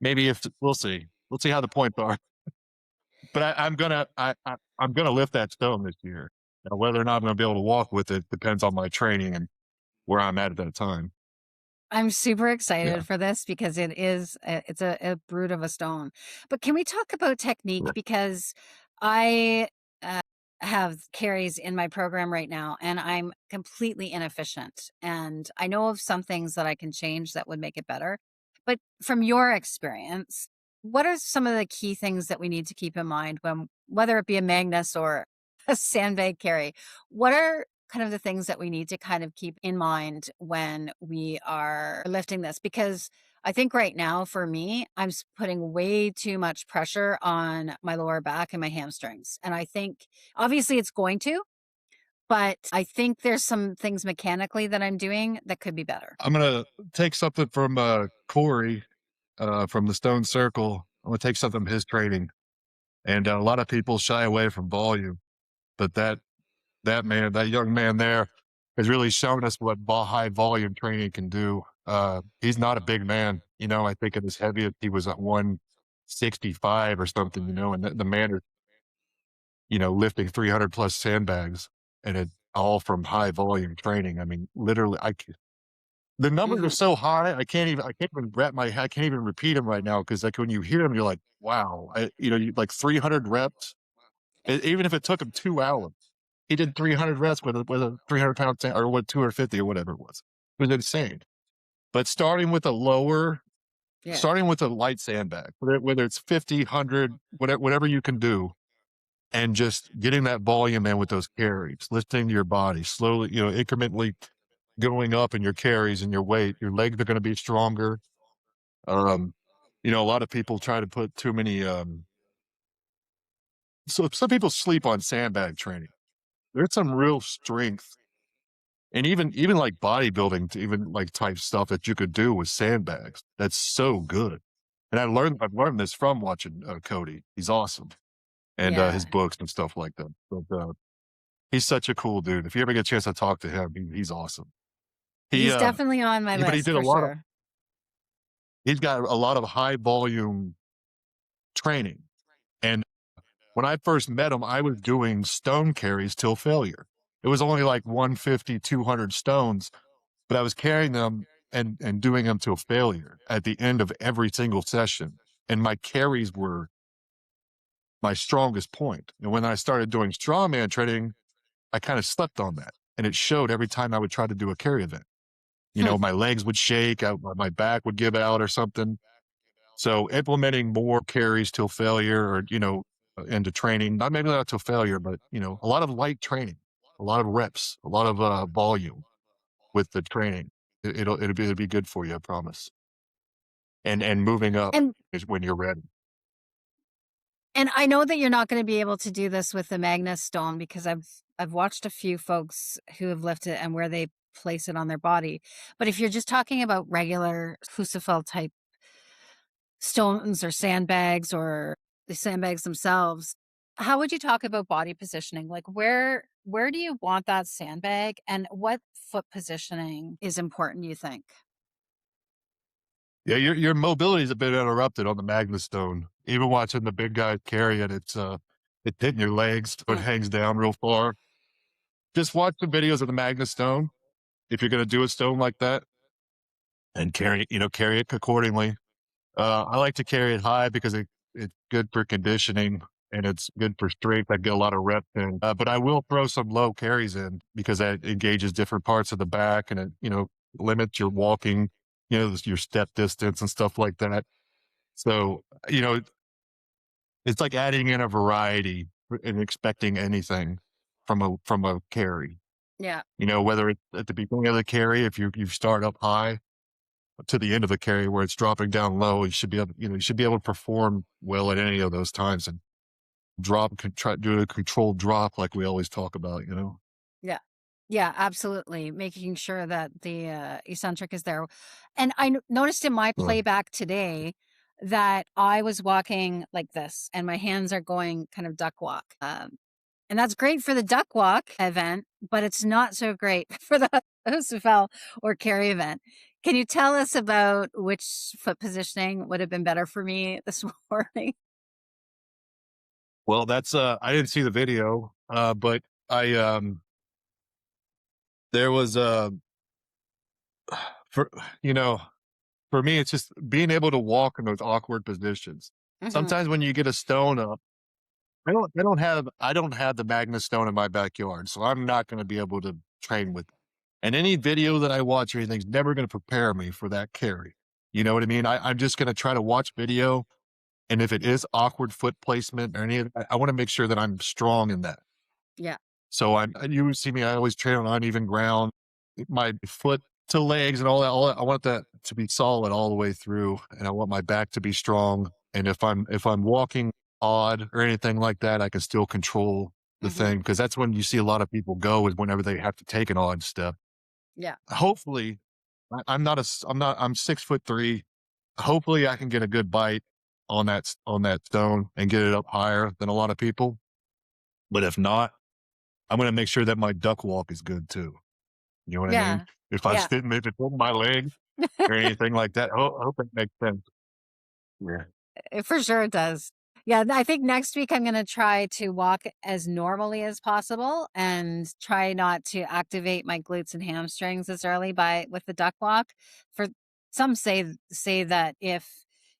maybe if we'll see how the points are, but I'm going to lift that stone this year. Now, whether or not I'm going to be able to walk with it depends on my training and where I'm at that time. I'm super Yeah. excited for this because it's a brute of a stone. But can we talk about technique? Yeah. Because I uh, have carries in my program right now and I'm completely inefficient. And I know of some things that I can change that would make it better. But from your experience, what are some of the key things that we need to keep in mind whether it be a Magnus or a sandbag carry? What are kind of the things that we need to kind of keep in mind when we are lifting this? Because I think right now for me, putting way too much pressure on my lower back and my hamstrings. And I think obviously it's going to, but I think there's some things mechanically that I'm doing that could be better. I'm going to take something from Corey from the Stone Circle. I'm going to take something from his training. And a lot of people shy away from volume, but that young man there has really shown us what high volume training can do. He's not a big man, I think at his heaviest, he was at 165 or something, and the man is, lifting 300 plus sandbags, and it all from high volume training. I mean, literally, the numbers are Mhm. so high. I can't even repeat them right now. Cause like when you hear them, you're like, wow, like 300 reps, even if it took him 2 hours, he did 300 reps with a 300-pound or 250 or whatever it was. It was insane. But Yeah. starting with a light sandbag, whether it's 50, 100, whatever you can do, and just getting that volume in with those carries, lifting your body slowly, incrementally going up in your carries and your weight. Your legs are going to be stronger. Um, a lot of people try to put too many. So some people sleep on sandbag training. There's some real strength, and even like bodybuilding, to even like type stuff that you could do with sandbags. That's so good. And I've learned this from watching Cody. He's awesome, and his Yeah. books and stuff like that. But he's such a cool dude. If you ever get a chance to talk to him, he's awesome. He He's definitely on my but he list did a for lot of sure. he's got a lot of high volume training. And when I first met him, I was doing stone carries till failure. It was only like 150, 200 stones, but I was carrying them and doing them till failure at the end of every single session. And my carries were my strongest point. And when I started doing strongman training, I kind of slept on that. And it showed every time I would try to do a carry event. Hmm. My legs would shake, my back would give out or something. So implementing more carries till failure, or, into training, maybe not till failure, but, a lot of light training, a lot of reps, a lot of volume with the training. It'll be good for you, I promise. And moving up And is when you're ready. and I know that you're not going to be able to do this with the Magnus stone because I've watched a few folks who have lifted and where they place it on their body. But if you're just talking about regular Husafel type stones or sandbags or the sandbags themselves, how would you talk about body positioning? Like where do you want that sandbag and what foot positioning is important, you think? Yeah, your mobility is a bit interrupted on the Magnus stone. Even watching the big guys carry it, it's hitting your legs, so it Hmm. hangs down real far. Just watch the videos of the Magnus stone if you're going to do a stone like that, and carry it accordingly. I like to carry it high because it's good for conditioning and it's good for strength. I get a lot of reps in, but I will throw some low carries in because that engages different parts of the back, and it, limits your walking, your step distance and stuff like that. So, it's like adding in a variety and expecting anything from a carry. Yeah. Whether it's at the beginning of the carry, if you start up high, to the end of the carry where it's dropping down low, you should be able to perform well at any of those times, and try do a controlled drop like we always talk about. Yeah. Yeah, absolutely. Making sure that the eccentric is there. And I noticed in my Right. playback today that I was walking like this and my hands are going kind of duck walk. And that's great for the duck walk event, but it's not so great for the Husafel or carry event. Can you tell us about which foot positioning would have been better for me this morning? Well, that's I didn't see the video, but I there was for you know for me, it's just being able to walk in those awkward positions. Hmm. Sometimes when you get a stone up, I don't have the Magnus stone in my backyard, so I'm not going to be able to train with it. And any video that I watch or anything's never going to prepare me for that carry. You know what I mean? I'm just going to try to watch video, and if it is awkward foot placement or any of that, I want to make sure that I'm strong in that. Yeah. So you see me, I always train on uneven ground, my foot to legs and all that. I want that to be solid all the way through, and I want my back to be strong. And if I'm walking odd or anything like that, I can still control the Hmm. thing, because that's when you see a lot of people go, is whenever they have to take an odd step. Yeah. Hopefully, I'm 6'3". Hopefully I can get a good bite on that stone and get it up higher than a lot of people. But if not, I'm going to make sure that my duck walk is good too. You know what I mean? Yeah. If I Yeah. didn't, if it's in my leg or anything like that, I hope it makes sense. Yeah. For sure it does. Yeah, I think next week I'm going to try to walk as normally as possible and try not to activate my glutes and hamstrings as early with the duck walk. For some say that if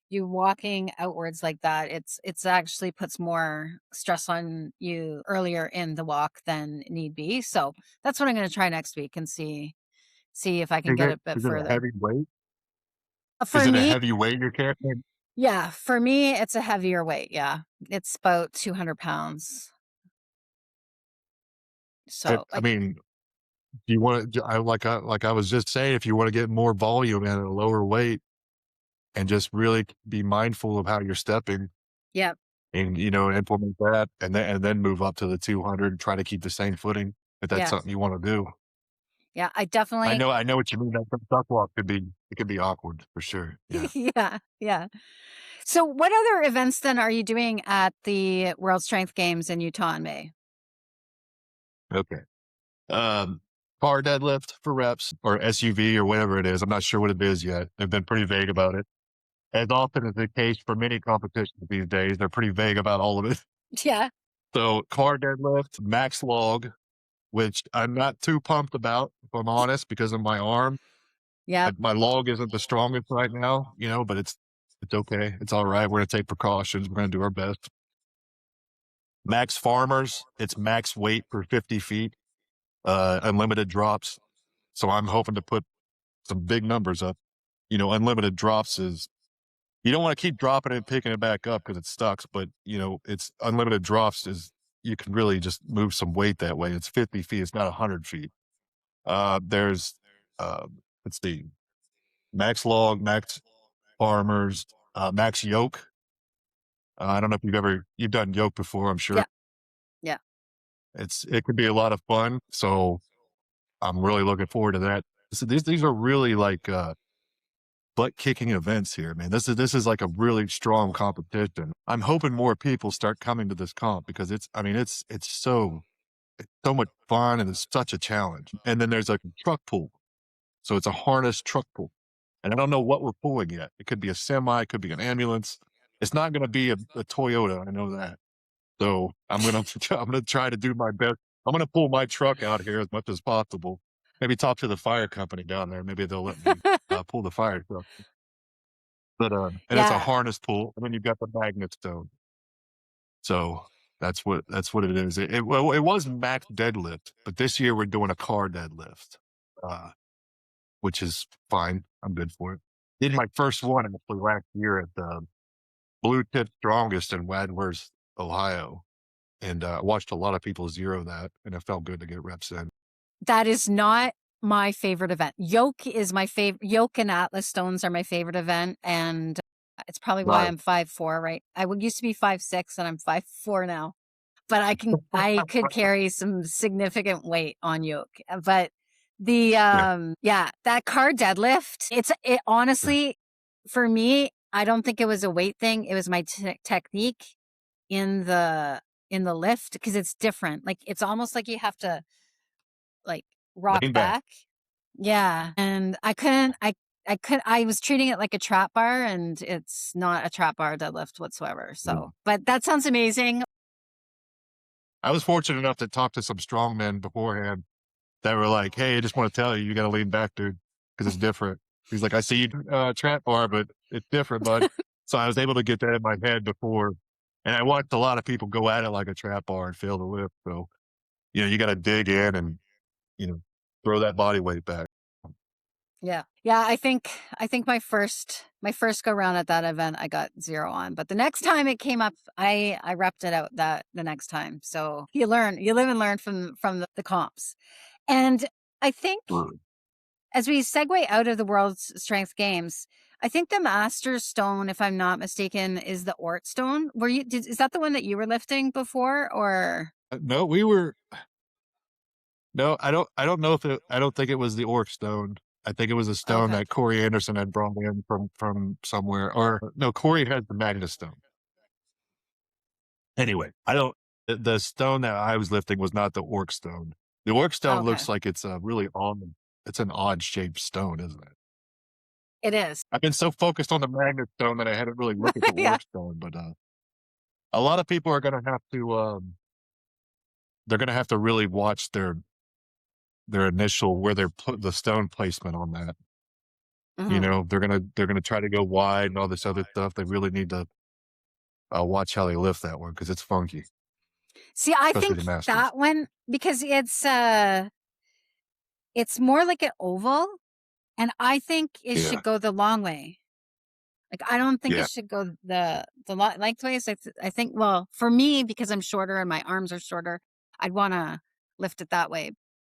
you walking outwards like that, it's actually puts more stress on you earlier in the walk than need be. So that's what I'm going to try next week and see if I can get it a bit Is it a further. heavy weight? Is For it a me, heavy weight you're carrying? yeah, for me, it's a heavier weight. Yeah. It's about 200 pounds. So, I like, mean, do you want to, like I was just saying, if you want to get more volume at a lower weight and just really be mindful of how you're stepping yeah, and, implement that and then move up to the 200 and try to keep the same footing if that's yeah, something you want to do. yeah. I definitely, I know what you mean. That duck walk it could be awkward for sure. Yeah. yeah, yeah. So, what other events then are you doing at the World Strength Games in Utah in May? Okay. Um, Car deadlift for reps or SUV or whatever it is. I'm not sure what it is yet. They've been pretty vague about it. As often is the case for many competitions these days, they're pretty vague about all of it. Yeah, So car deadlift, max log, which I'm not too pumped about, if I'm honest, because of my arm. yeah, My log isn't the strongest right now, but it's okay. It's all right. We're going to take precautions. We're going to do our best. Max farmers, it's max weight per 50 feet, unlimited drops. So I'm hoping to put some big numbers up. Unlimited drops is, you don't want to keep dropping it and picking it back up because it sucks, but it's unlimited drops is, you can really just move some weight that way. It's 50 feet. It's not 100 feet. There's, let's see, max log, max farmers, max yoke. I don't know if you've done yoke before, I'm sure. yeah, yeah. It could be a lot of fun. So I'm really looking forward to that. These are really like, butt kicking events here, man. This is like a really strong competition. I'm hoping more people start coming to this comp because it's so much fun and it's such a challenge. And then there's like a truck pull. So it's a harness truck pull. And I don't know what we're pulling yet. It could be a semi, it could be an ambulance. It's not going to be a Toyota. I know that. So I'm going to try to do my best. I'm going to pull my truck out here as much as possible. Maybe talk to the fire company down there. Maybe they'll let me pull the fire truck. But and it's a Yeah, harness pull, and then you've got the magnet stone. So that's what it is. It was max deadlift, but this year we're doing a car deadlift, which is fine. I'm good for it. Did my first one actually last year at the Blue Tip Strongest in Wadworth, Ohio, and watched a lot of people zero that, and it felt good to get reps in. that is not my favorite event. Yoke is my favorite. Yoke and Atlas Stones are my favorite event. And it's probably why Right. I'm 5'4", right? I used to be 5'6" and I'm 5'4" now. But I could carry some significant weight on yoke. But the that car deadlift, it honestly, for me, I don't think it was a weight thing. It was my technique in the lift, because it's different. Like, it's almost like you have to like rock Lean back. back. Yeah. And I was treating it like a trap bar, and it's not a trap bar deadlift whatsoever. So, but that sounds amazing. I was fortunate enough to talk to some strongmen beforehand that were like, "Hey, I just want to tell you, you got to lean back, dude, because it's different." He's like, "I see you trap bar, but it's different, bud." So I was able to get that in my head before, and I watched a lot of people go at it like a trap bar and fail to lift. So you got to dig in and throw that body weight back. Yeah. Yeah. I think my first go round at that event, I got 0 on, but the next time it came up, I repped it out the next time. So you live and learn from the comps. And I think as we segue out of the World's Strength Games, I think the Master Stone, if I'm not mistaken, is the Ort Stone. Is that the one that you were lifting before, or? No, I don't know I don't think it was the Orc Stone. I think it was a stone Okay. that Corey Anderson had brought in from somewhere. Or no, Corey had the Magnus stone. Anyway, I don't. The stone that I was lifting was not the orc stone. The orc stone Okay. looks like it's a really odd. It's an odd shaped stone, isn't it? It is. I've been so focused on the Magnus stone that I hadn't really looked at the Yeah. orc stone. But a lot of people are going to have to. They're going to have to really watch their initial where they're put the stone placement on that. You Mhm. know, they're gonna try to go wide and all this other stuff. They really need to watch how they lift that one because it's funky, See, I especially think the Masters. that one, because it's more like an oval, and I think it Yeah, should go the long way. Like, I don't think it yeah. should go the lengthways. I think, well, for me, because I'm shorter and my arms are shorter, I'd wanna lift it that way.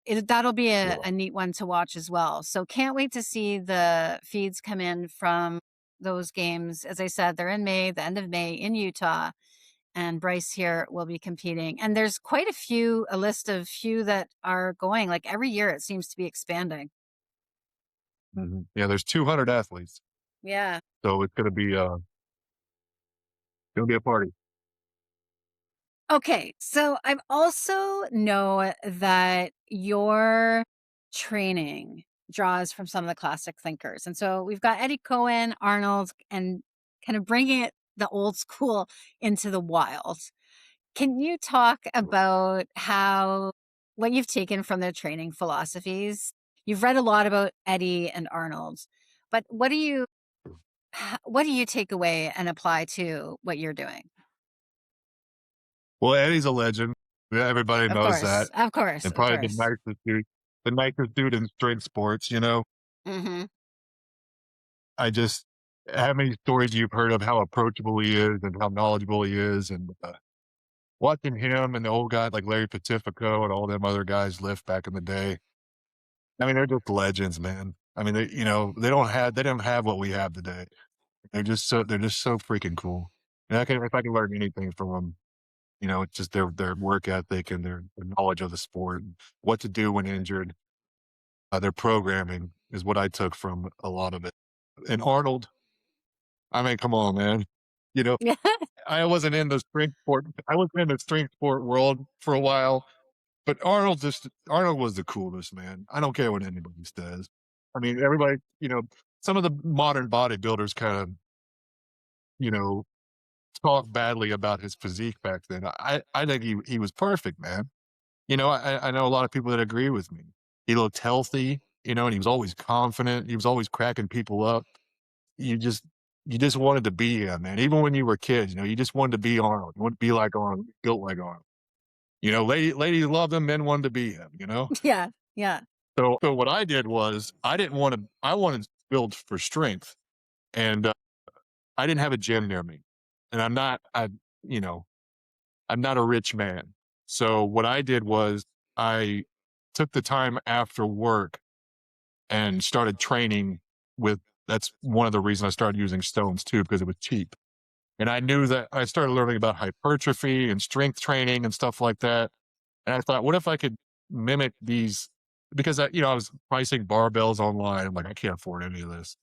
That'll be Sure. a neat one to watch as well. So can't wait to see the feeds come in from those games. As I said, they're in May, the end of May in Utah, and Bryce here will be competing. And there's quite a list of few that are going. Like, every year it seems to be expanding. Yeah, there's 200 athletes, Yeah. so it's gonna be a party. Okay, so I also know that your training draws from some of the classic thinkers. And so we've got Eddie Cohen, Arnold, and kind of bringing the old school into the wild. Can you talk about what you've taken from their training philosophies? You've read a lot about Eddie and Arnold, but what do you take away and apply to what you're doing? Well, Eddie's a legend. Yeah, everybody Of knows course, that, of course, and of probably course. the nicest dude in strength sports. You know, Hmm. I just how many stories you've heard of how approachable he is and how knowledgeable he is, and watching him and the old guys like Larry Pacifico and all them other guys lift back in the day. I mean, they're just legends, man. I mean, they don't have what we have today. They're just so freaking cool. And if I can learn anything from them, you know, it's just their work ethic and their knowledge of the sport, and what to do when injured. Their programming is what I took from a lot of it. And Arnold, I mean, come on, man. You know, I wasn't in the strength sport. I was in the strength sport world for a while, but Arnold was the coolest, man. I don't care what anybody says. I mean, everybody, you know, some of the modern bodybuilders kind of, you know, talk badly about his physique back then. I think he was perfect, man. You know, I know a lot of people that agree with me. He looked healthy, you know, and he was always confident. He was always cracking people up. You just you just wanted to be him, man. Even when you were kids, you know, you just wanted to be Arnold. You wanted to be like Arnold, built like Arnold. You know, ladies loved him, men wanted to be him, you know? Yeah, yeah. So what I did was I wanted to build for strength, and I didn't have a gym near me, and you know, I'm not a rich man. So what I did was I took the time after work and started training with. That's one of the reasons I started using stones too, because it was cheap. And I knew that I started learning about hypertrophy and strength training and stuff like that. And I thought, what if I could mimic these? Because you know, I was pricing barbells online. I'm like, I can't afford any of this.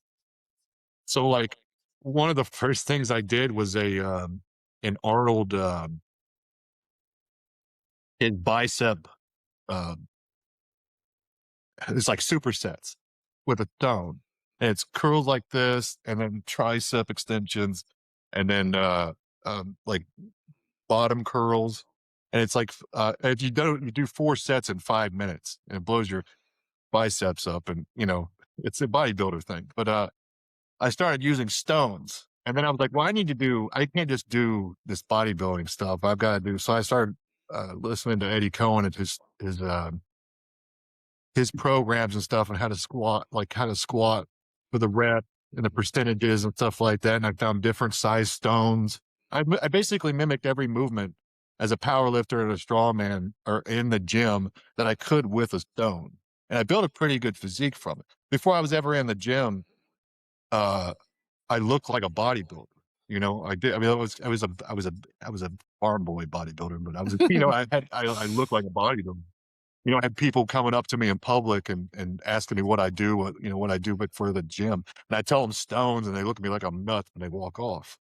So like, one of the first things I did was an Arnold his bicep. Um, it's like supersets with a stone, and it's curls like this, and then tricep extensions, and then like bottom curls. And it's like if you do 4 sets in 5 minutes, and it blows your biceps up, and you know it's a bodybuilder thing. But I started using stones, and then I was like, well, I can't just do this bodybuilding stuff. I've got to do. So I started listening to Eddie Cohen and his programs and stuff, and how to squat for the rep and the percentages and stuff like that. And I found different size stones. I basically mimicked every movement as a power lifter and a strongman or in the gym that I could with a stone. And I built a pretty good physique from it. Before I was ever in the gym, uh, I looked like a bodybuilder. You know, I did. I mean, I was a farm boy bodybuilder, but I was, you know, I looked like a bodybuilder. I had people coming up to me in public and asking me what I do, what I do, but for the gym. And I tell them stones and they look at me like I'm nuts and they walk off.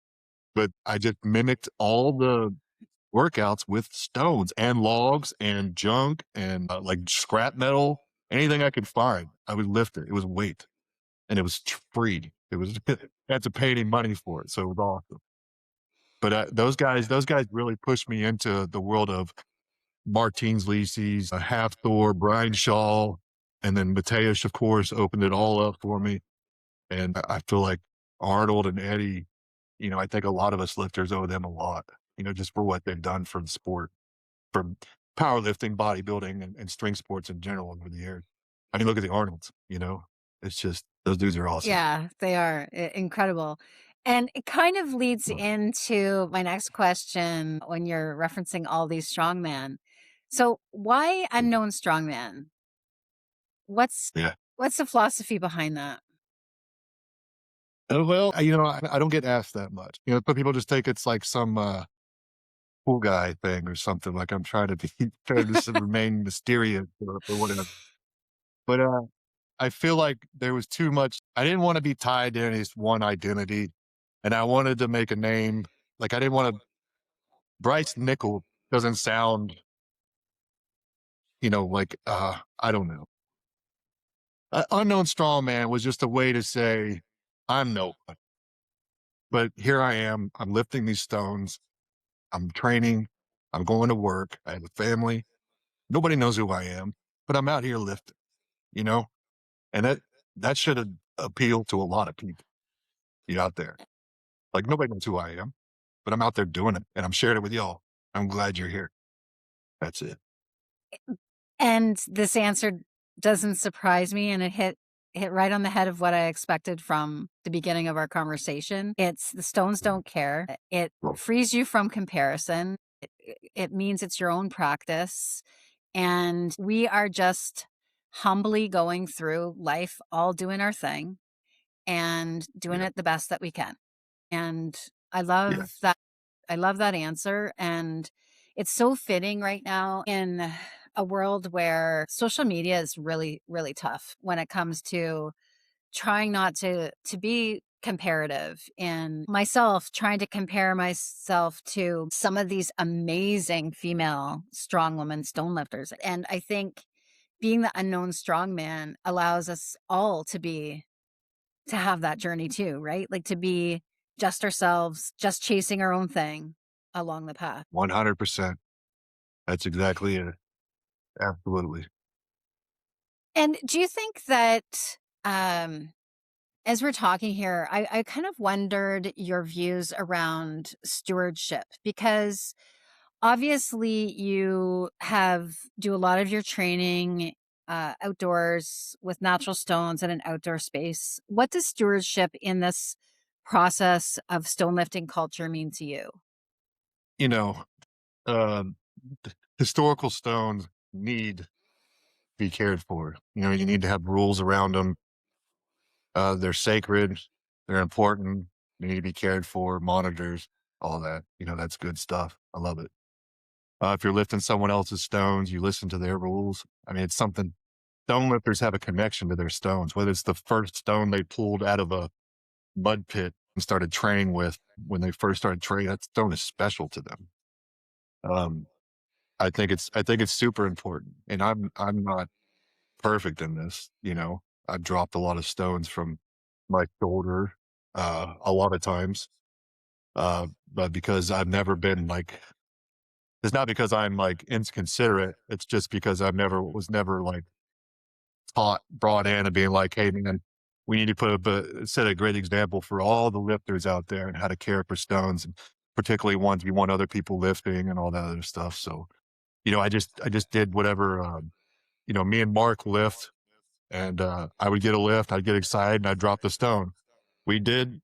But I just mimicked all the workouts with stones and logs and junk and like scrap metal, anything I could find. I would lift it. It was weight and it was free. It was, I had to pay any money for it. So it was awesome. But those guys really pushed me into the world of Martins Lisi's, Half Thor, Brian Shaw, and then Mateusz, of course, opened it all up for me. And I feel like Arnold and Eddie, I think a lot of us lifters owe them a lot, just for what they've done for the sport, for powerlifting, bodybuilding, and strength sports in general over the years. I mean, look at the Arnolds, it's just, those dudes are awesome. Yeah, they are incredible. And it kind of leads Right. into my next question when you're referencing all these strongman. So why Unknown Strongman? What's Yeah. what's the philosophy behind that? Well, I don't get asked that much. But people just think it's like some cool guy thing or something. Like I'm trying to be trying to remain mysterious or whatever. But I feel like there was too much. I didn't want to be tied to any one identity, and I wanted to make a name. Like I didn't want to. Bryce Nickel doesn't sound, like I don't know. Unknown Strongman was just a way to say I'm no, but here I am. I'm lifting these stones. I'm training. I'm going to work. I have a family. Nobody knows who I am, but I'm out here lifting, you know, and that should appeal to a lot of people out there. Like nobody knows who I am, but I'm out there doing it and I'm sharing it with y'all. I'm glad you're here. That's it. And this answer doesn't surprise me, and it hit right on the head of what I expected from the beginning of our conversation. It's the stones don't care. It frees you from comparison. It means it's your own practice. And we are just humbly going through life, all doing our thing and doing Yeah. it the best that we can. And I Yeah. love that. I love that answer. And it's so fitting right now in a world where social media is really, really tough when it comes to trying not to be comparative, in myself trying to compare myself to some of these amazing female strong women stone lifters. And I think being the unknown strongman allows us all to have that journey too, right? Like to be just ourselves, just chasing our own thing along the path. 100%. That's exactly it. Absolutely. And do you think that as we're talking here, I kind of wondered your views around stewardship, because obviously you do a lot of your training outdoors with natural stones in an outdoor space. What does stewardship in this process of stone lifting culture mean to you? You know, um, historical stones need to be cared for. You need to have rules around them. They're sacred. They're important. They need to be cared for, monitors, all that. That's good stuff. I love it. If you're lifting someone else's stones, you listen to their rules. I mean, it's something stone lifters have a connection to their stones, whether it's the first stone they pulled out of a mud pit and started training with when they first started training. That stone is special to them. Um, I think it's super important. And I'm not perfect in this. I've dropped a lot of stones from my shoulder a lot of times. But because I've never been like, it's not because I'm like inconsiderate. It's just because was never like brought in and being like, hey man, we need to set a great example for all the lifters out there and how to care for stones, and particularly ones we want other people lifting and all that other stuff. So, I just did whatever, me and Mark lift, and I would get a lift, I'd get excited and I'd drop the stone. We did,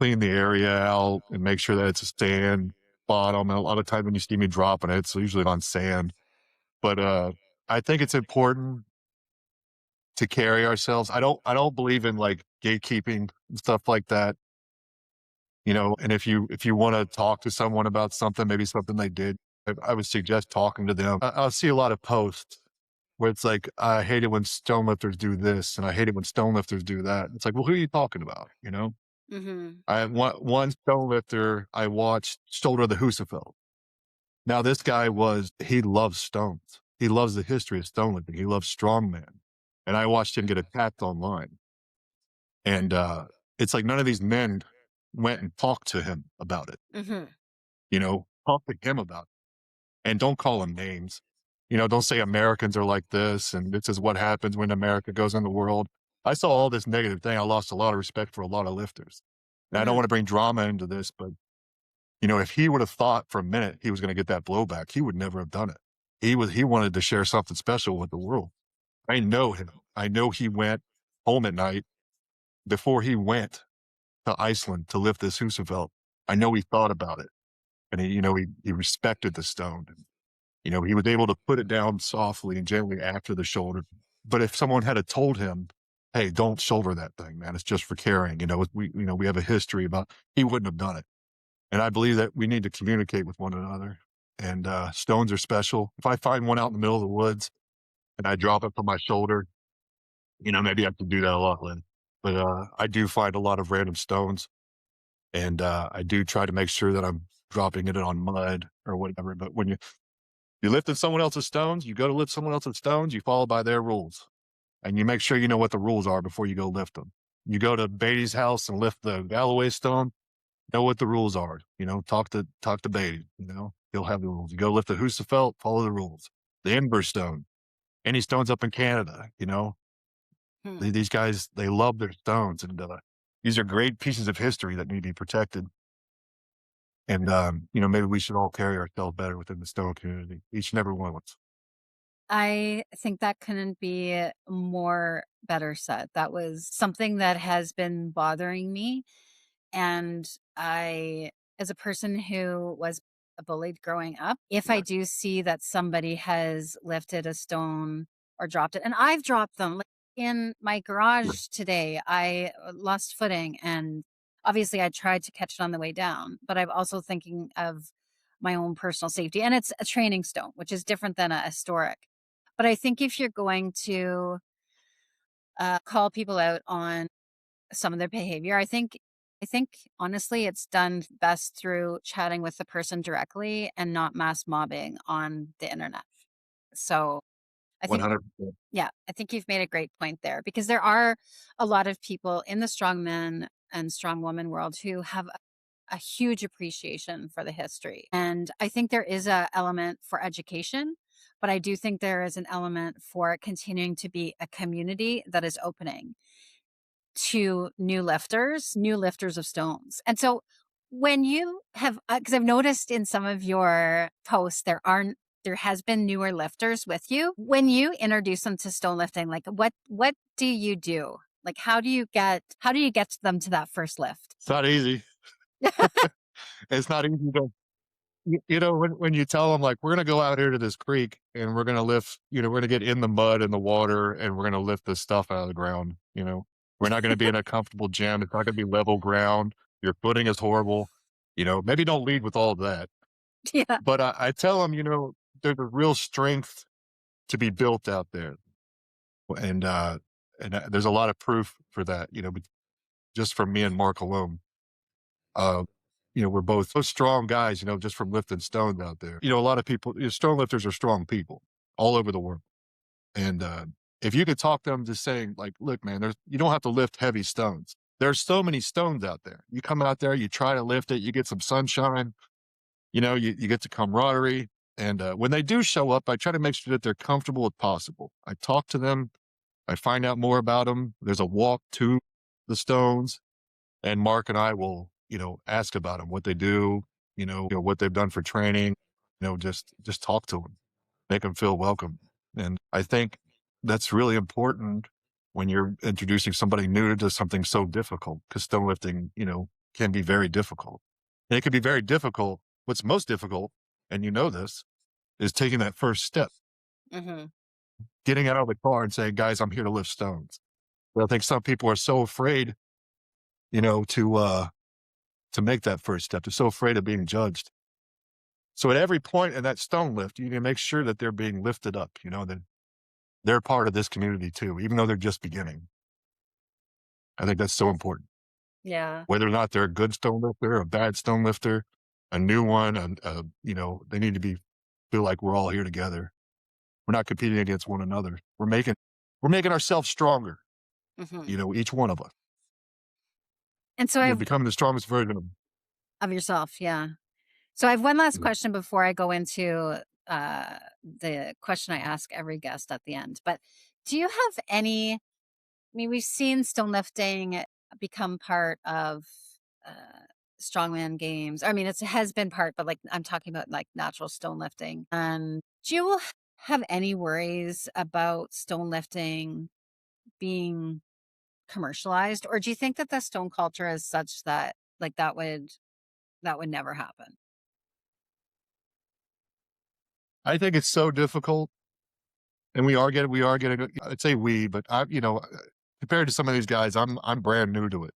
clean the area out and make sure that it's a sand bottom. And a lot of times when you see me dropping it, it's usually on sand. But I think it's important to carry ourselves. I don't believe in like gatekeeping and stuff like that. And if you want to talk to someone about something, maybe something they did, I would suggest talking to them. I'll see a lot of posts where it's like, I hate it when stone lifters do this, and I hate it when stone lifters do that. It's like, well, who are you talking about? You know, Mm-hmm. I have one stone lifter I watched shoulder the Husafeld. Now, this guy he loves stones. He loves the history of stone lifting. He loves strongman. And I watched him get attacked online. And it's like none of these men went and talked to him about it. Mm-hmm. Talk to him about it. And don't call him names. Don't say Americans are like this and this is what happens when America goes in the world. I saw all this negative thing. I lost a lot of respect for a lot of lifters. And I don't Mm-hmm. want to bring drama into this, but if he would have thought for a minute he was going to get that blowback, he would never have done it. He wanted to share something special with the world. I know him. I know he went home at night before he went to Iceland to lift this Husafeld. I know he thought about it, and he respected the stone. He was able to put it down softly and gently after the shoulder. But if someone had told him, "Hey, don't shoulder that thing, man. It's just for carrying," we have a history about, he wouldn't have done it. And I believe that we need to communicate with one another. And stones are special. If I find one out in the middle of the woods and I drop it from my shoulder, maybe I have to do that a lot less. But I do find a lot of random stones, and I do try to make sure that I'm dropping it on mud or whatever. But when you're lifting someone else's stones, you go to lift someone else's stones, you follow by their rules, and you make sure you know what the rules are before you go lift them. You go to Beatty's house and lift the Galloway stone, know what the rules are. Talk to Beatty. He'll have the rules. You go lift the Husafeld, follow the rules. The Inver stone, any stones up in Canada. Hmm. These guys, they love their stones, and these are great pieces of history that need to be protected. And maybe we should all carry ourselves better within the stone community, each and every one of us. I think that couldn't be more better said. That was something that has been bothering me. And as a person who was bullied growing up, if I do see that somebody has lifted a stone or dropped it, and I've dropped them, like in my garage today, I lost footing, and obviously I tried to catch it on the way down, but I'm also thinking of my own personal safety. And it's a training stone, which is different than a historic. But I think if you're going to call people out on some of their behavior, I think honestly it's done best through chatting with the person directly and not mass mobbing on the internet. So I think 100%. yeah, I think you've made a great point there, because there are a lot of people in the strongman and strongwoman world who have a huge appreciation for the history. And I think there is a element for education, but I do think there is an element for continuing to be a community that is opening to new lifters of stones. And so when you have, because I've noticed in some of your posts, there has been newer lifters with you. When you introduce them to stone lifting, like what do you do? Like how do you get them to that first lift? It's not easy. It's not easy to, when you tell them, like, we're going to go out here to this creek and we're going to lift, we're going to get in the mud and the water and we're going to lift this stuff out of the ground. We're not going to be in a comfortable gym. It's not going to be level ground. Your footing is horrible. Maybe don't lead with all of that. Yeah. But I tell them, there's a real strength to be built out there. And there's a lot of proof for that, just from me and Mark alone. We're both so strong guys, just from lifting stones out there. A lot of people, stone lifters are strong people all over the world. And if you could talk to them just saying, like, look, man, you don't have to lift heavy stones. There's so many stones out there. You come out there, you try to lift it, you get some sunshine, you get the camaraderie. And when they do show up, I try to make sure that they're comfortable as possible. I talk to them. I find out more about them. There's a walk to the stones. And Mark and I will, ask about them, what they do, what they've done for training, just talk to them, make them feel welcome. And I think that's really important when you're introducing somebody new to something so difficult, because stone lifting, can be very difficult. And it can be very difficult. What's most difficult, and this, is taking that first step, Mm-hmm. getting out of the car and saying, guys, I'm here to lift stones. But I think some people are so afraid, to make that first step. They're so afraid of being judged. So at every point in that stone lift, you need to make sure that they're being lifted up, that they're part of this community too, even though they're just beginning. I think that's so important. Yeah. Whether or not they're a good stone lifter, a bad stone lifter, a new one, they need to feel like we're all here together. We're not competing against one another. We're making ourselves stronger. Hmm. Each one of us. And so We're becoming the strongest version of yourself. Yeah. So I have one last of. question before I go into the question I ask every guest at the end. But do you have any? I mean, we've seen stone lifting become part of strongman games. I mean, it has been part, but like I'm talking about like natural stone lifting. And do you have any worries about stone lifting being commercialized, or do you think that the stone culture is such that like that would never happen? I think it's so difficult, and we are getting. I'd say we, but compared to some of these guys, I'm brand new to it.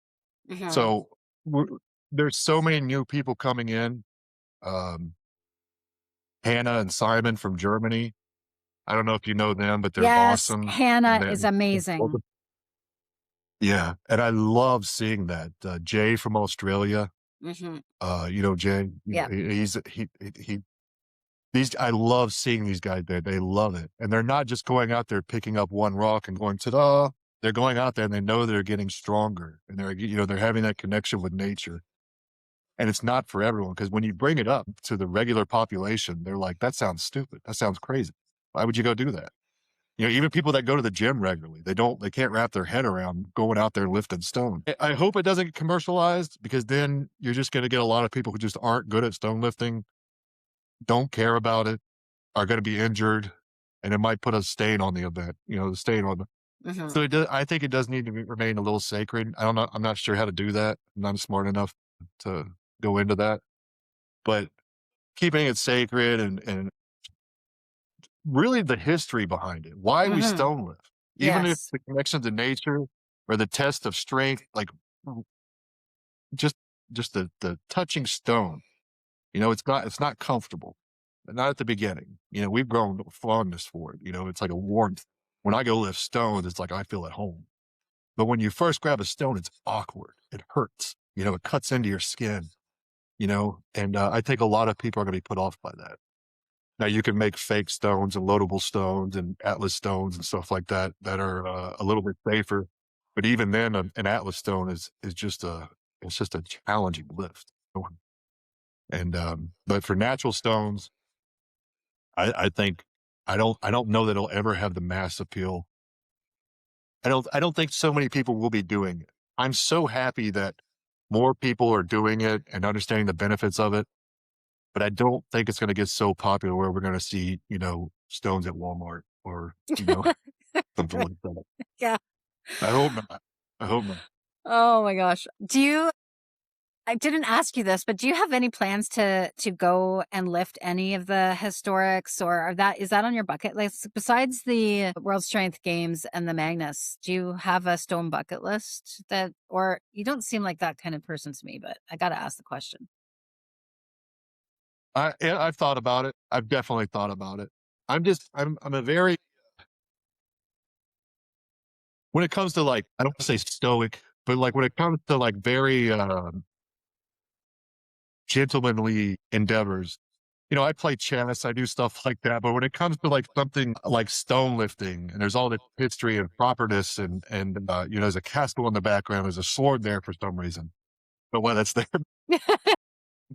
Hmm. So there's so many new people coming in. Um, Hannah and Simon from Germany. I don't know if you know them, but they're Yes, awesome. And Hannah is then, amazing. yeah, and I love seeing that. Jay from Australia. Hmm. Jay. Yeah. He. These I love seeing these guys. They love it, and they're not just going out there picking up one rock and going ta-da. They're going out there and they know they're getting stronger, and they're having that connection with nature. And it's not for everyone, because when you bring it up to the regular population, they're like, "That sounds stupid. That sounds crazy. Why would you go do that?" Even people that go to the gym regularly, they can't wrap their head around going out there lifting stone. I hope it doesn't get commercialized, because then you're just going to get a lot of people who just aren't good at stone lifting, don't care about it, are going to be injured, and it might put a stain on the event. The stain on the. Hmm. So I think it does need to remain a little sacred. I'm not sure how to do that. I'm not smart enough to go into that, but keeping it sacred, and really the history behind it, why we Hmm. stone lift, even if Yes. the connection to nature or the test of strength, like just the touching stone. It's not comfortable, not at the beginning. We've grown fondness for it. It's like a warmth. When I go lift stones, it's like I feel at home. But when you first grab a stone, it's awkward. It hurts. It cuts into your skin. And I think a lot of people are going to be put off by that. Now you can make fake stones and loadable stones and Atlas stones and stuff like that are a little bit safer. But even then, an Atlas stone is just a challenging lift. And but for natural stones, I think I don't know that it'll ever have the mass appeal. I don't think so many people will be doing it. I'm so happy that more people are doing it and understanding the benefits of it, but I don't think it's going to get so popular where we're going to see, stones at Walmart or, something like that. Yeah. I hope not. I hope not. Oh my gosh. I didn't ask you this, but do you have any plans to go and lift any of the historics, or is that on your bucket list besides the World Strength Games and the Magnus? Do you have a stone bucket list or you don't seem like that kind of person to me, but I got to ask the question. Yeah, I've thought about it. I've definitely thought about it. I'm a very, when it comes to, like, I don't want to say stoic, but like when it comes to like very, gentlemanly endeavors. I play chess, I do stuff like that. But when it comes to like something like stone lifting, and there's all the history and properness, and there's a castle in the background, there's a sword there for some reason. But when that's there, if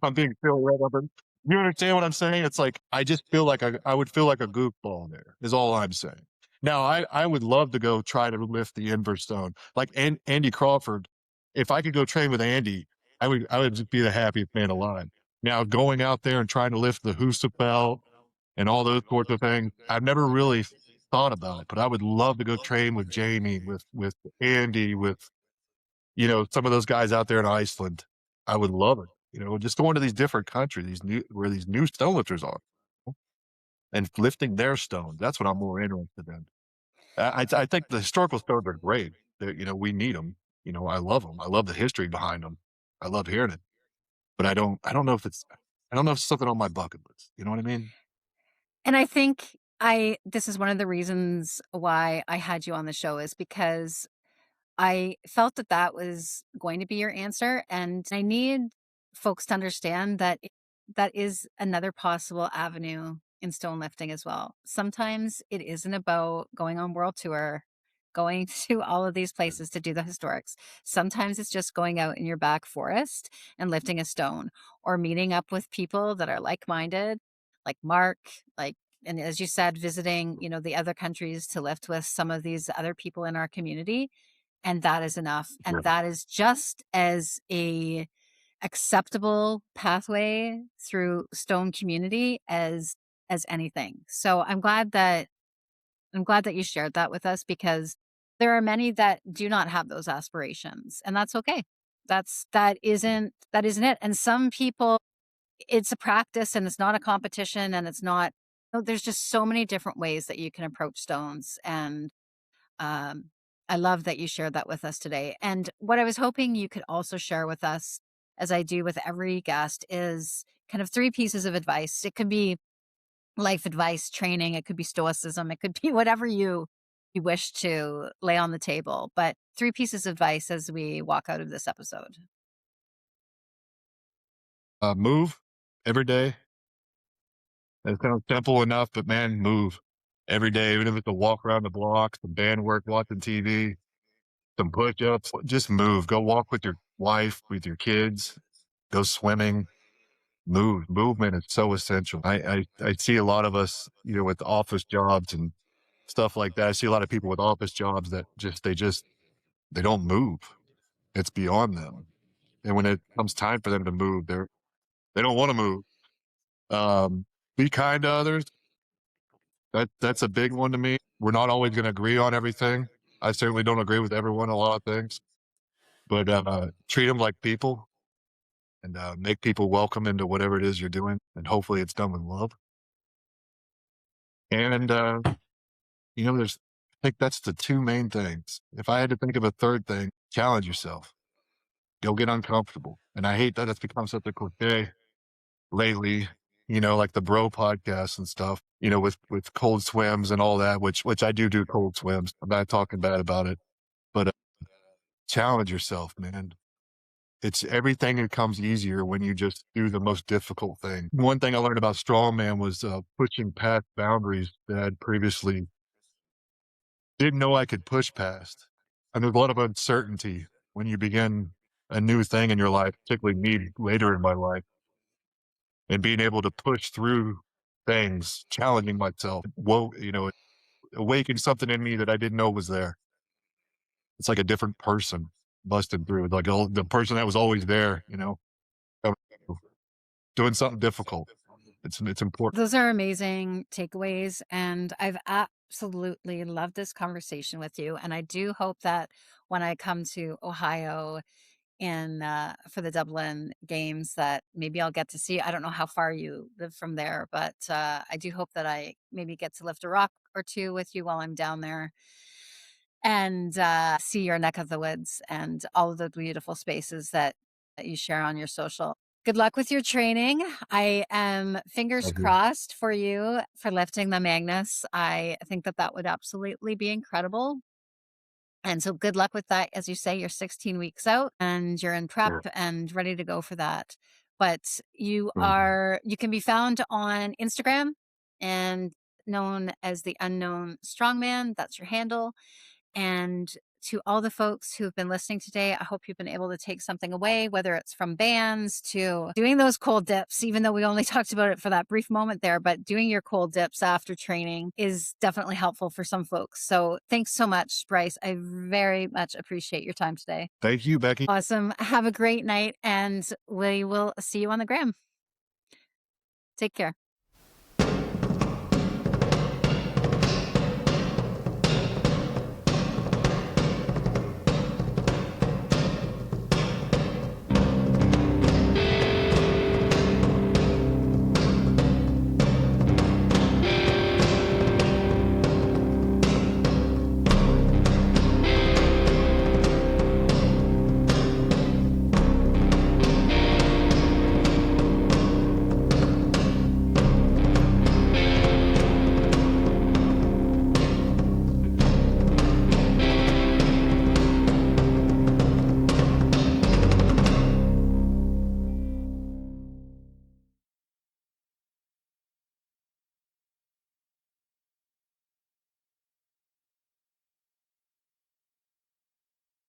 I'm being silly, whatever. You understand what I'm saying? It's like I just feel like I would feel like a goofball there, is all I'm saying. Now, I would love to go try to lift the inverse stone. Like Andy Crawford, if I could go train with Andy, I would just be the happiest man alive. Now, going out there and trying to lift the Husafel and all those sorts of things, I've never really thought about it, but I would love to go train with Jamie, with Andy, with some of those guys out there in Iceland. I would love it. Just going to these different countries, where these new stone lifters are, and lifting their stones. That's what I'm more interested in. I think the historical stones are great. We need them. I love them. I love the history behind them. I love hearing it. But I don't know if it's. I don't know if it's something on my bucket list. You know what I mean? And I think this is one of the reasons why I had you on the show is because I felt that that was going to be your answer, and I need folks to understand that that is another possible avenue in stone lifting as well. Sometimes it isn't about going on world tour, going to all of these places to do the historics. Sometimes it's just going out in your back forest and lifting a stone or meeting up with people that are like-minded, like Mark, like and as you said, visiting, the other countries to lift with some of these other people in our community, and that is enough, Yeah. and that is just as a acceptable pathway through stone community as anything. So I'm glad that you shared that with us, because there are many that do not have those aspirations, and that's okay. That isn't it. And some people, it's a practice and it's not a competition, and it's not, there's just so many different ways that you can approach stones. And um, I love that you shared that with us today. And what I was hoping you could also share with us, as I do with every guest, is kind of three pieces of advice. It could be life advice, training, it could be stoicism, it could be whatever you wish to lay on the table. But three pieces of advice as we walk out of this episode. Move every day. It sounds simple enough, but man, move every day, even if it's a walk around the block, some band work, watching TV, some push ups. Just move. Go walk with your wife, with your kids, go swimming. Move. Movement is so essential. I see a lot of us, with office jobs and stuff like that. I see a lot of people with office jobs that they don't move. It's beyond them. And when it comes time for them to move, they don't want to move. Be kind to others. That's a big one to me. We're not always going to agree on everything. I certainly don't agree with everyone on a lot of things, but treat them like people, and make people welcome into whatever it is you're doing. And hopefully it's done with love. And, I think that's the two main things. If I had to think of a third thing, challenge yourself, go get uncomfortable. And I hate that it's become such a cliche lately, like the bro podcasts and stuff, with cold swims and all that, which I do cold swims. I'm not talking bad about it, but challenge yourself, man. It's everything that comes easier when you just do the most difficult thing. One thing I learned about strongman was pushing past boundaries that I'd previously didn't know I could push past. And there's a lot of uncertainty when you begin a new thing in your life, particularly me later in my life, and being able to push through things, challenging myself, awakened something in me that I didn't know was there. It's like a different person busting through, like the person that was always there, uh, doing something difficult. It's important. Those are amazing takeaways, and I've absolutely loved this conversation with you. And I do hope that when I come to Ohio in for the Dublin games, that maybe I'll get to see. I don't know how far you live from there, but I do hope that I maybe get to lift a rock or two with you while I'm down there, and see your neck of the woods and all of the beautiful spaces that you share on your social. Good luck with your training. I am fingers Thank you. crossed for you for lifting the Magnus. I think that that would absolutely be incredible. And so good luck with that. As you say, you're 16 weeks out and you're in prep Yeah. and ready to go for that. But Mhm. you can be found on Instagram and known as the Unknown Strongman. That's your handle. And to all the folks who have been listening today, I hope you've been able to take something away, whether it's from bands to doing those cold dips, even though we only talked about it for that brief moment there. But doing your cold dips after training is definitely helpful for some folks. So thanks so much, Bryce. I very much appreciate your time today. Thank you, Becky. Awesome. Have a great night, and we will see you on the gram. Take care.